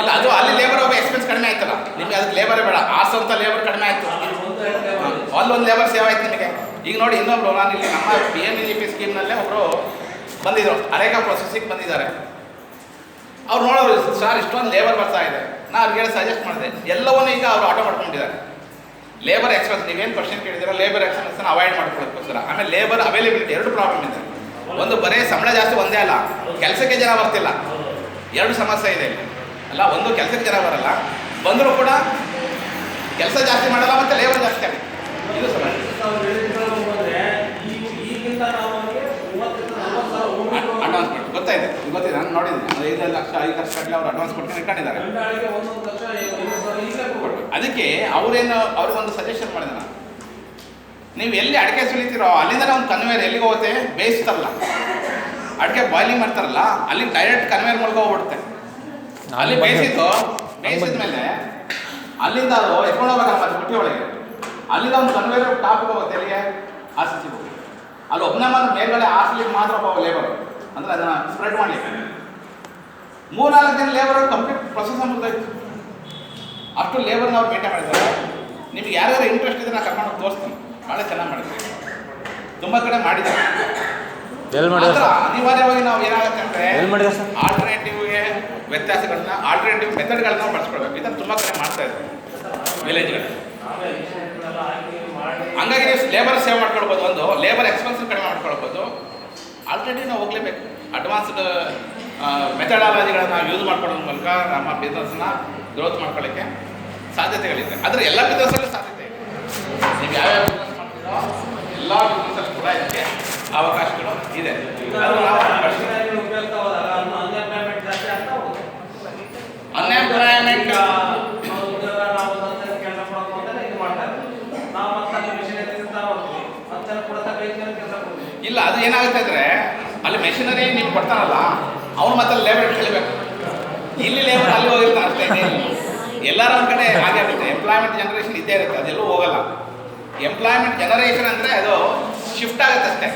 ಇಲ್ಲ, ಅದು ಅಲ್ಲಿ ಲೇಬರ್ ಒಬ್ಬ ಎಕ್ಸ್ಪೆನ್ಸ್ ಕಡಿಮೆ ಆಯ್ತಲ್ಲ, ನಿಮಗೆ ಅದಕ್ಕೆ ಲೇಬರೇ ಬೇಡ, ಆರ್ಸಂತ ಲೇಬರ್ ಕಡಿಮೆ ಆಯ್ತು, ಅಲ್ಲೊಂದು ಲೇಬರ್ ಸೇವ್ ಆಯ್ತು ನಿಮಗೆ. ಈಗ ನೋಡಿ ಇನ್ನೊಬ್ರು, ನಾನು ಇಲ್ಲಿ ನಮ್ಮ PMEGP ಸ್ಕೀಮ್ನಲ್ಲೇ ಒಬ್ಬರು ಬಂದಿದ್ರು, ಅರೇಕಾ ಪ್ರೊಸೆಸಿಂಗ್ ಬಂದಿದ್ದಾರೆ. ಅವ್ರು ನೋಡೋರು, ಸರ್ ಇಷ್ಟೊಂದು ಲೇಬರ್ ಬರ್ತಾ ಇದೆ. ನಾನು ಅವ್ರಿಗೆ ಸಜೆಸ್ಟ್ ಮಾಡಿದೆ, ಎಲ್ಲವನ್ನೂ ಈಗ ಅವರು ಆಟೋ ಮಾಡ್ಕೊಂಡಿದ್ದಾರೆ. ಲೇಬರ್ ಎಕ್ಸ್ಪೆನ್ಸ್ ನೀವೇನು ಕ್ವಶನ್ ಕೇಳಿದ್ದೀರೋ, ಲೇಬರ್ ಎಕ್ಸ್ಪೆನ್ಸ್ನ ಅವಾಯ್ಡ್ ಮಾಡ್ಕೊಳ್ಳೋಕ್ಕೋಸ್ಕರ. ಆಮೇಲೆ ಲೇಬರ್ ಅವೈಲೇಬಿಲಿಟಿ 2 ಪ್ರಾಬ್ಲಮ್ ಇದೆ. ಒಂದು ಬರೀ ಸಂಬಳ ಜಾಸ್ತಿ ಒಂದೇ ಅಲ್ಲ, ಕೆಲಸಕ್ಕೆ ಜನ ಬರ್ತಿಲ್ಲ, 2 ಸಮಸ್ಯೆ ಇದೆ ಇಲ್ಲಿ. ಅಲ್ಲ, ಒಂದು ಕೆಲಸಕ್ಕೆ ಜನ ಬರಲ್ಲ, ಬಂದರೂ ಕೂಡ ಕೆಲಸ ಜಾಸ್ತಿ ಮಾಡಲ್ಲ, ಮತ್ತು ಲೇಬರ್ ಜಾಸ್ತಿ ಆಗುತ್ತೆ. ಇದು ಸಮಸ್ಯೆ. ಅಡ್ವಾನ್ಸ್ ಮಾಡಿ ಗೊತ್ತಾಯಿದೆ, ನಾನು ನೋಡಿದ್ದೀನಿ. 5 ಲಕ್ಷ 5 ಲಕ್ಷ ಕಟ್ಟಲೆ ಅವ್ರು ಅಡ್ವಾನ್ಸ್ ಕೊಟ್ಟು ಇಟ್ಕೊಂಡಿದ್ದಾರೆ. ಅದಕ್ಕೆ ಅವ್ರಿಗೊಂದು ಸಜೆಷನ್ ಮಾಡಿದೆ ನಾನು, ನೀವು ಎಲ್ಲಿ ಅಡಿಕೆ ಸುಲಿತೀರೋ ಅಲ್ಲಿಂದನೇ ಒಂದು ಕನ್ವೇಯರ್ ಎಲ್ಲಿಗೆ ಹೋಗುತ್ತೆ, ಬೇಯಿಸ್ತಾರಲ್ಲ, ಅಡಿಕೆ ಬಾಯ್ಲಿಂಗ್ ಮಾಡ್ತಾರಲ್ಲ, ಅಲ್ಲಿ ಡೈರೆಕ್ಟ್ ಕನ್ವೇಯರ್ ಮೂಲಕ ಹೋಗ್ಬಿಡುತ್ತೆ. ಅಲ್ಲಿ ಬೇಯಿಸಿದ ಮೇಲೆ ಅಲ್ಲಿಂದ ಅದು ಎತ್ಕೊಂಡು ಹೋಗ್ಬೇಕಲ್ಲ ಮತ್ತೆ ಬುಟ್ಟಿ ಒಳಗೆ, ಅಲ್ಲಿಂದ ಒಂದು ಕನ್ವೇಯರ್ ಟಾಪಿಗೆ ಹೋಗುತ್ತೆ, ಎಲ್ಲಿಗೆ ಆರ್ಸಿಸಿ ಹೋಗುತ್ತೆ. ಅಲ್ಲಿ ಒಬ್ಬನೇ ಮೇಲ್ಗಡೆ ಆರ್ಸ್ಲಿಕ್ಕೆ ಮಾತ್ರ ಒಬ್ಬ ಲೇಬರ್, ಅಂದರೆ ಅದನ್ನು ಸ್ಪ್ರೆಡ್ ಮಾಡಲಿಕ್ಕೆ 3-4 ಜನ ಲೇಬರ್ ಕಂಪ್ಲೀಟ್ ಪ್ರೊಸೆಸ್ ಮುಗಿದಾಯ್ತು. ಅಷ್ಟು ಲೇಬರ್ನ ಅವ್ರು ಮೇಂಟೈನ್ ಮಾಡಿದ್ದಾರೆ. ನಿಮ್ಗೆ ಯಾರ್ಯಾರು ಇಂಟ್ರೆಸ್ಟ್ ಇದ್ರೆ ನಾನು ಕರ್ಕೊಂಡು ತೋರಿಸ್ತೀನಿ, ಭಾಳ ಚೆನ್ನಾಗಿ ಮಾಡಿದ್ದಾರೆ, ತುಂಬ ಕಡೆ ಮಾಡಿದ್ದಾರೆ. ಅನಿವಾರ್ಯವಾಗಿ ನಾವು ಏನಾಗುತ್ತೆ ಅಂದರೆ ಆಲ್ಟರ್ನೇಟಿವ್ಗೆ ವ್ಯತ್ಯಾಸಗಳನ್ನ, ಆಲ್ಟರ್ನೇಟಿವ್ ಮೆಥಡ್ಗಳನ್ನ ಬಳಸ್ಕೊಳ್ಬೇಕು. ಇದನ್ನು ತುಂಬ ಕಡೆ ಮಾಡ್ತಾ ಇದ್ದಾರೆ ವಿಲೇಜ್ಗಳಲ್ಲಿ. ಹಂಗಾಗಿ ನೀವು ಲೇಬರ್ ಸೇವ್ ಮಾಡ್ಕೊಳ್ಬೋದು, ಒಂದು ಲೇಬರ್ ಎಕ್ಸ್ಪೆನ್ಸ್ ಕಡಿಮೆ ಮಾಡ್ಕೊಳ್ಬೋದು. ಆಲ್ರೆಡಿ ನಾವು ಹೋಗಲೇಬೇಕು. ಅಡ್ವಾನ್ಸ್ಡ್ ಮೆಥಡಾಲಜಿಗಳನ್ನು ಯೂಸ್ ಮಾಡ್ಕೊಳ್ಳೋದ್ರ ಮೂಲಕ ನಮ್ಮ ಬಿಸ್ನೆಸ್ನ ಗ್ರೋತ್ ಮಾಡ್ಕೊಳ್ಳೋಕ್ಕೆ ಸಾಧ್ಯತೆಗಳಿದೆ. ಆದರೆ ಎಲ್ಲ ಬಿಸ್ನೆಸ್ಸಲ್ಲೂ ಸಾಧ್ಯತೆ ಇದೆ. ನೀವು ಯಾವ್ಯಾವ ಬಿಸ್ನೆಸ್ ಮಾಡ್ತೀರೋ ಎಲ್ಲ ಬಿಸ್ನೆಸ್ಸಲ್ಲೂ ಕೂಡ ಇದಕ್ಕೆ ಅವಕಾಶಗಳು ಇದೆ. ಅನ್ಎಂಪ್ಲಾಯ್ಮೆಂಟ್ ಇಲ್ಲ, ಅದು ಏನಾಗುತ್ತೆ ಅಂದರೆ ಅಲ್ಲಿ ಮೆಷಿನರಿ ನೀವು ಕೊಡ್ತಾನಲ್ಲ, ಅವನು ಮತ್ತೆ ಲೇಬರ್ ಕಳಿಬೇಕು. ಇಲ್ಲಿ ಲೇಬರ್ ಅಲ್ಲಿ ಹೋಗಿರ್ತಾನೆ ಅಷ್ಟೇ. ಎಲ್ಲರ ಒಂದು ಕಡೆ ಹಾಗೆ ಆಗುತ್ತೆ. ಎಂಪ್ಲಾಯ್ಮೆಂಟ್ ಜನರೇಷನ್ ಇದ್ದೇ ಇರುತ್ತೆ, ಅದೆಲ್ಲೂ ಹೋಗಲ್ಲ. ಎಂಪ್ಲಾಯ್ಮೆಂಟ್ ಜನರೇಷನ್ ಅಂದರೆ ಅದು ಶಿಫ್ಟ್ ಆಗುತ್ತೆ ಅಷ್ಟೇ.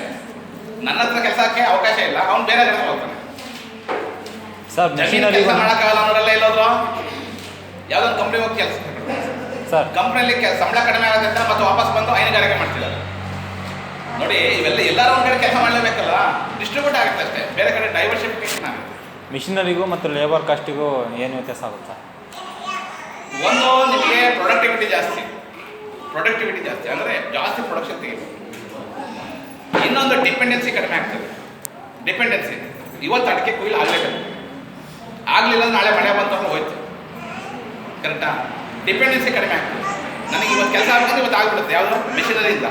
ನನ್ನ ಹತ್ರ ಕೆಲಸಕ್ಕೆ ಅವಕಾಶ ಇಲ್ಲ, ಅವ್ನು ಬೇರೆ ಕಡೆ ಹೋಗ್ತಾನೆ. ಕೆಲಸ ಮಾಡೋಕ್ಕಾಗಲ್ಲ ಅವರೆಲ್ಲ ಎಲ್ಲೋದ್ರು, ಯಾವುದೊಂದು ಕಂಪ್ನಿ ಹೋಗಿ ಕೆಲಸ ಕಂಪ್ನಿಯಲ್ಲಿ ಸಂಬಳ ಕಡಿಮೆ ಆಗುತ್ತೆ ಅಂತ ಮತ್ತೆ ವಾಪಸ್ ಬಂದು ಹೈನುಗಾರಿಕೆ ಮಾಡ್ತಿದ್ದಾರೆ. ನೋಡಿ, ಇವೆಲ್ಲ ಎಲ್ಲರೂ ಒಂದು ಕಡೆ ಕೆಲಸ ಮಾಡಲೇಬೇಕಲ್ಲ, ಡಿಸ್ಟ್ರಿಬ್ಯೂಟ್ ಆಗುತ್ತೆ ಅಷ್ಟೇ, ಬೇರೆ ಕಡೆ ಡೈವರ್ಸಿಫಿಕೇಶನ್ ಆಗುತ್ತೆ. ಮಿಷಿನರಿಗೂ ಮತ್ತು ಲೇಬರ್ ಕಾಸ್ಟಿಗೂ ಏನು ವ್ಯತ್ಯಾಸ ಆಗುತ್ತೆ? ಒಂದು, ನಿಮಗೆ ಪ್ರೊಡಕ್ಟಿವಿಟಿ ಜಾಸ್ತಿ ಅಂದರೆ ಜಾಸ್ತಿ ಪ್ರೊಡಕ್ಷನ್ ತೆಗಿಬೇಕು. ಇನ್ನೊಂದು ಡಿಪೆಂಡೆನ್ಸಿ ಕಡಿಮೆ ಆಗ್ತದೆ. ಡಿಪೆಂಡೆನ್ಸಿ, ಇವತ್ತು ಅಡಿಕೆ ಕೊಯ್ಲು ಆಗಲೇಬೇಕು, ಆಗಲಿಲ್ಲ ನಾಳೆ ಮಳೆ ಬಂತು ಹೋಯ್ತು, ಕರೆಕ್ಟಾ? ಡಿಪೆಂಡೆನ್ಸಿ ಕಡಿಮೆ ಆಗ್ತದೆ. ನನಗೆ ಇವತ್ತು ಕೆಲಸ ಆಗ್ತದೆ, ಇವತ್ತು ಆಗ್ಬಿಡುತ್ತೆ, ಯಾವುದು ಮಿಷಿನರಿಯಿಂದ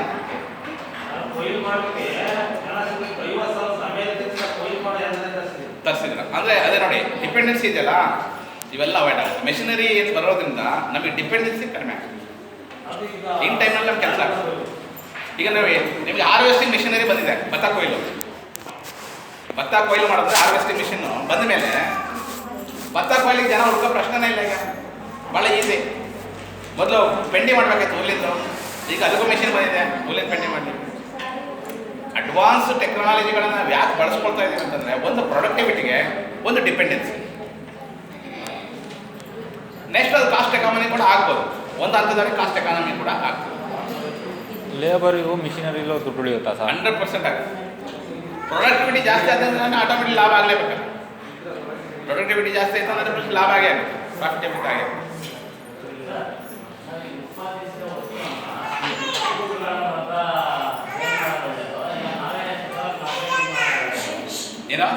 ತರಿಸಿದ್ರ. ಅಂದರೆ ಅದೇ ನೋಡಿ, ಡಿಪೆಂಡೆನ್ಸಿ ಇದೆಯಲ್ಲ, ಇವೆಲ್ಲ ಅವಾಯ್ಡ್ ಆಗುತ್ತೆ. ಮೆಷಿನರಿ ಏನು ಬರೋದ್ರಿಂದ ನಮಗೆ ಡಿಪೆಂಡೆನ್ಸಿ ಕಡಿಮೆ ಆಗ್ತದೆ. ಇನ್ ಟೈಮ್ನಲ್ಲಿ ನಮ್ಮ ಕೆಲಸ ಆಗ್ತದೆ. ಈಗ ನಿಮಗೆ ಹಾರ್ವೆಸ್ಟಿಂಗ್ ಮಿಷಿನರಿ ಬಂದಿದೆ, ಭತ್ತ ಕೊಯ್ಲು ಮಾಡಿದ್ರೆ ಹಾರ್ವೆಸ್ಟಿಂಗ್ ಮಿಷಿನ್ನು ಬಂದ ಮೇಲೆ ಭತ್ತ ಕೊಯ್ಲಿಗೆ ಜನ ಹುಡುಕೋ ಪ್ರಶ್ನೆನೇ ಇಲ್ಲ. ಈಗ ಭಾಳ ಈಸಿ. ಮೊದಲು ಪೆಂಡಿ ಮಾಡಬೇಕಾಯ್ತು ಹುಲ್ಲಿಂದು, ಈಗ ಅದಕ್ಕೂ ಮಿಷಿನ್ ಬಂದಿದೆ ಹುಲ್ಲಿನ ಪೆಂಡಿ ಮಾಡಲಿಕ್ಕೆ. ಅಡ್ವಾನ್ಸ್ ಟೆಕ್ನಾಲಜಿಗಳನ್ನು ಯಾಕೆ ಬಳಸ್ಕೊಳ್ತಾ ಇದ್ದೀವಿ ಅಂತಂದರೆ, ಒಂದು ಪ್ರೊಡಕ್ಟಿವಿಟಿಗೆ, ಒಂದು ಡಿಪೆಂಡೆನ್ಸಿ. ನೆಕ್ಸ್ಟ್ ಅದು ಕಾಸ್ಟ್ ಎಕಾನಮಿ ಕೂಡ ಆಗ್ಬೋದು, ಒಂದು ಹಂತದಲ್ಲಿ ಕಾಸ್ಟ್ ಎಕಾನಮಿ ಕೂಡ ಆಗ್ತದೆ. ಲೇಬರಿಗೂ ಮಿಷಿನರಿಗೂ ದುಡ್ಡು ಉಳಿಯುತ್ತಾ ಸರ್? 100% ಆಗುತ್ತೆ. ಪ್ರೊಡಕ್ಟಿವಿಟಿ ಜಾಸ್ತಿ ಆದ್ರೆ ಆಟೋಮೆಟಿಕ್ ಲಾಭ ಆಗಲೇಬೇಕು. ಪ್ರೊಡಕ್ಟಿವಿಟಿ ಜಾಸ್ತಿ ಆಯ್ತು ಅಂದರೆ ಲಾಭ ಆಗೇ ಆಗುತ್ತೆ, ಪ್ರಾಫಿಟಬಿಲಿಟಿ ಆಗೇ ಆಗುತ್ತೆ. ಏನೋ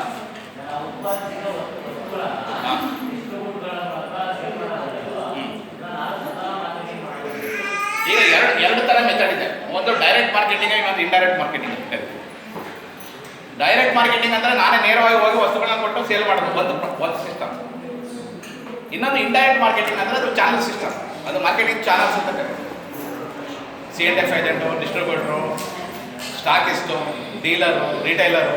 ಈಗ ಎರಡು ಥರ ಮೆಥಡ್ ಇದೆ. ಒಂದು ಡೈರೆಕ್ಟ್ ಮಾರ್ಕೆಟಿಂಗ್, ಇನ್ನೊಂದು ಇಂಡೈರೆಕ್ಟ್ ಮಾರ್ಕೆಟಿಂಗ್ ಅಂತ ಇದೆ. ಡೈರೆಕ್ಟ್ ಮಾರ್ಕೆಟಿಂಗ್ ಅಂದರೆ ನಾನೇ ನೇರವಾಗಿ ಹೋಗಿ ವಸ್ತುಗಳನ್ನ ಕೊಟ್ಟು ಸೇಲ್ ಮಾಡೋದು, ಒಂದು ಸಿಸ್ಟಮ್. ಇನ್ನೊಂದು ಇಂಡೈರೆಕ್ಟ್ ಮಾರ್ಕೆಟಿಂಗ್ ಅಂದರೆ ಅದು ಚಾನಲ್ ಸಿಸ್ಟಮ್, ಅದು ಮಾರ್ಕೆಟಿಂಗ್ ಚಾನಲ್ಸ್ ಅಂತ ಕರೀತಾರೆ. C&F ಏಜೆಂಟು, ಡಿಸ್ಟ್ರಿಬ್ಯೂಟ್ರು, ಸ್ಟಾಕಿಸ್ಟು, ಡೀಲರು, ರಿಟೈಲರು,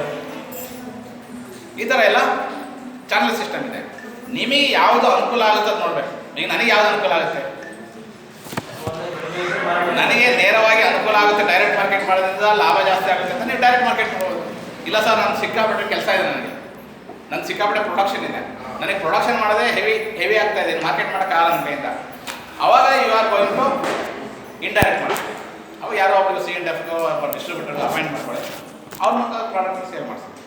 ಈ ಥರ ಎಲ್ಲ ಚಾನಲ್ ಸಿಸ್ಟಮ್ ಇದೆ. ನಿಮಗೆ ಯಾವುದು ಅನುಕೂಲ ಆಗುತ್ತೆ ಅಂತ ನೋಡಬೇಕು. ಈಗ ನನಗೆ ಯಾವುದು ಅನುಕೂಲ ಆಗುತ್ತೆ, ನನಗೆ ನೇರವಾಗಿ ಅನುಕೂಲ ಆಗುತ್ತೆ ಡೈರೆಕ್ಟ್ ಮಾರ್ಕೆಟ್ ಮಾಡೋದ್ರಿಂದ ಲಾಭ ಜಾಸ್ತಿ ಆಗುತ್ತೆ ಅಂತ ನೀವು ಡೈರೆಕ್ಟ್ ಮಾರ್ಕೆಟ್ ಮಾಡ್ಬೋದು. ಇಲ್ಲ ಸರ್, ನಾನು ಸಿಕ್ಕಾಪಟ್ಟೆ ಕೆಲಸ ಇದೆ, ನನಗೆ ಸಿಕ್ಕಾಪಟ್ಟೆ ಪ್ರೊಡಕ್ಷನ್ ಇದೆ, ನನಗೆ ಪ್ರೊಡಕ್ಷನ್ ಮಾಡೋದೇ ಹೆವಿ ಆಗ್ತಾ ಇದೆ, ಮಾರ್ಕೆಟ್ ಮಾಡೋಕ್ಕಾಗಲ್ಲ ನನ್ನ ಕೈಯಿಂದ. ಅವಾಗ you are going to indirect market. ಅವಾಗ ಯಾರೋ ಒಬ್ಬರು C&Fಗೋ ಡಿಸ್ಟ್ರಿಬ್ಯೂಟರ್ಗೆ ಅಪಾಯಿಂಟ್ ಮಾಡ್ಕೊಳ್ಳಿ, ಅವ್ರನ್ನ ಪ್ರಾಡಕ್ಟ್ ಸೇಲ್ ಮಾಡಿಸ್ತೀವಿ.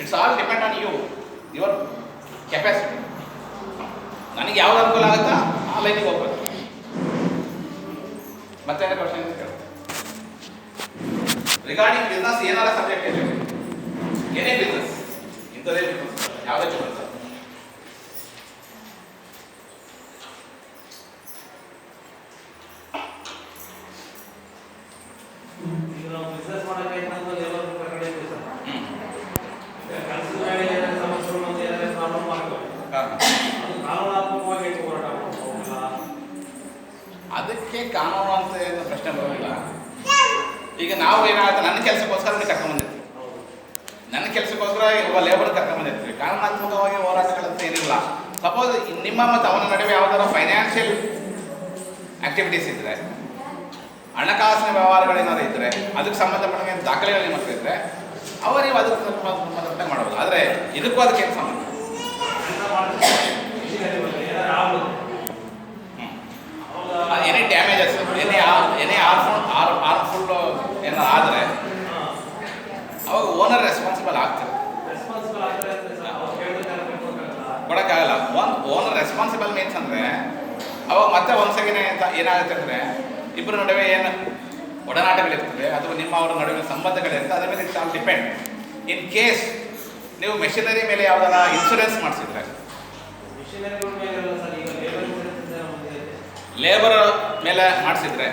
It's all depend on your capacity. ನನಗೆ ಯಾವ್ದು ಅನುಕೂಲ ಆಗುತ್ತಾ ಆ ಲೈನಿಗೆ ಹೋಗ್ಬೋದು. ಮತ್ತೆ ಕ್ವಶನ್ ಕೇಳ್ತೀನಿ ರಿಗಾರ್ಡಿಂಗ್ ಬಿಸ್ನೆಸ್. ಏನಾರ ಸಬ್ಜೆಕ್ಟ್ ಇದೆ, ಏನೇ ಬಿಸ್ನೆಸ್, ಇಂಥದೇ ಬಿಸ್ನೆಸ್, ಯಾವುದೇ ಬಿಸ್ನೆಸ್. ಈಗ ನಾವು ಬಿಸ್ನೆಸ್ ಮಾಡೋಕೆ ಲೇಬರ್ ಕಡೆ ಇದೆ ಸರ್. ಕೆಲಸದ ಮೇಲೆ ಏನಾದ್ರು ಸಮಸ್ಯೆಗಳು ಮತ್ತು ಏನಾದ್ರು ಪ್ರಾಬ್ಲಮ್ ಆಗ್ತವೆ, ಅದು ಕಾನೂನಾತ್ಮಕವಾಗಿ ಹೋರಾಟ ಮಾಡ್ಬೋದಲ್ಲ. ಅದಕ್ಕೆ ಕಾನೂನು ಅಂತ ಏನು ಪ್ರಶ್ನೆ ಬರೋದಿಲ್ಲ. ಈಗ ನಾವು ಏನಾಗುತ್ತೆ, ನನ್ನ ಕೆಲಸಕ್ಕೋಸ್ಕರ ಕರ್ಕೊಂಡ್ಬಂದಿರ್ತೀವಿ, ನನ್ನ ಕೆಲಸಕ್ಕೋಸ್ಕರ ಒಬ್ಬ ಲೇಬರ್ ಕರ್ಕೊಂಡ್ಬಂದಿರ್ತೀವಿ. ಕಾನೂನಾತ್ಮಕವಾಗಿ ಹೋರಾಟಗಳಂತ ಏನಿಲ್ಲ. ಸಪೋಸ್ ನಿಮ್ಮ ಮತ್ತು ಅವನ ನಡುವೆ ಯಾವುದಾರ ಫೈನಾನ್ಷಿಯಲ್ ಆಕ್ಟಿವಿಟೀಸ್ ಇದ್ದರೆ, ಹಣಕಾಸಿನ ವ್ಯವಹಾರಗಳೇನಾದ್ರು ಇದ್ದರೆ, ಅದಕ್ಕೆ ಸಂಬಂಧಪಟ್ಟ ದಾಖಲೆಗಳು ಏನಾದ್ರು ಇದ್ದರೆ ಅವ ನೀವು ಅದಕ್ಕೆ ಸಂಬಂಧಪಟ್ಟ ಮಾಡ್ಬೋದು. ಆದರೆ ಇದಕ್ಕೂ ಅದಕ್ಕೇನು ಸಂಬಂಧ? ಎನಿ ಡ್ಯಾಮೇಜಸ್, ಎನಿ ಹಾರ್ಮ್ಫುಲ್ ಏನಾದ್ರು ಆದರೆ ಅವಾಗ ಓನರ್ ರೆಸ್ಪಾನ್ಸಿಬಲ್ ಆಗ್ತಾರೆ. ಕೊಡೋಕ್ಕಾಗಲ್ಲ. ಒಂದು ಓನರ್ ರೆಸ್ಪಾನ್ಸಿಬಲ್ ಮೀನ್ಸ್ ಅಂದರೆ ಅವಾಗ ಮತ್ತೆ ಒಂದ್ಸಗಿನ ಏನಾಗುತ್ತೆ ಅಂದರೆ ಇಬ್ಬರ ನಡುವೆ ಏನು ಒಡನಾಟಗಳಿರ್ತದೆ ಅಥವಾ ನಿಮ್ಮ ಅವರ ನಡುವಿನ ಸಂಬಂಧಗಳಿರ್ತದೆ, ಅದರ ಮೇಲೆ it's all depend. In case ನೀವು ಮೆಷಿನರಿ ಮೇಲೆ ಯಾವುದಾರ ಇನ್ಶೂರೆನ್ಸ್ ಮಾಡಿಸಿದ್ರೆ, ಲೇಬರ್ ಮೇಲೆ ಮಾಡಿಸಿದ್ರೆ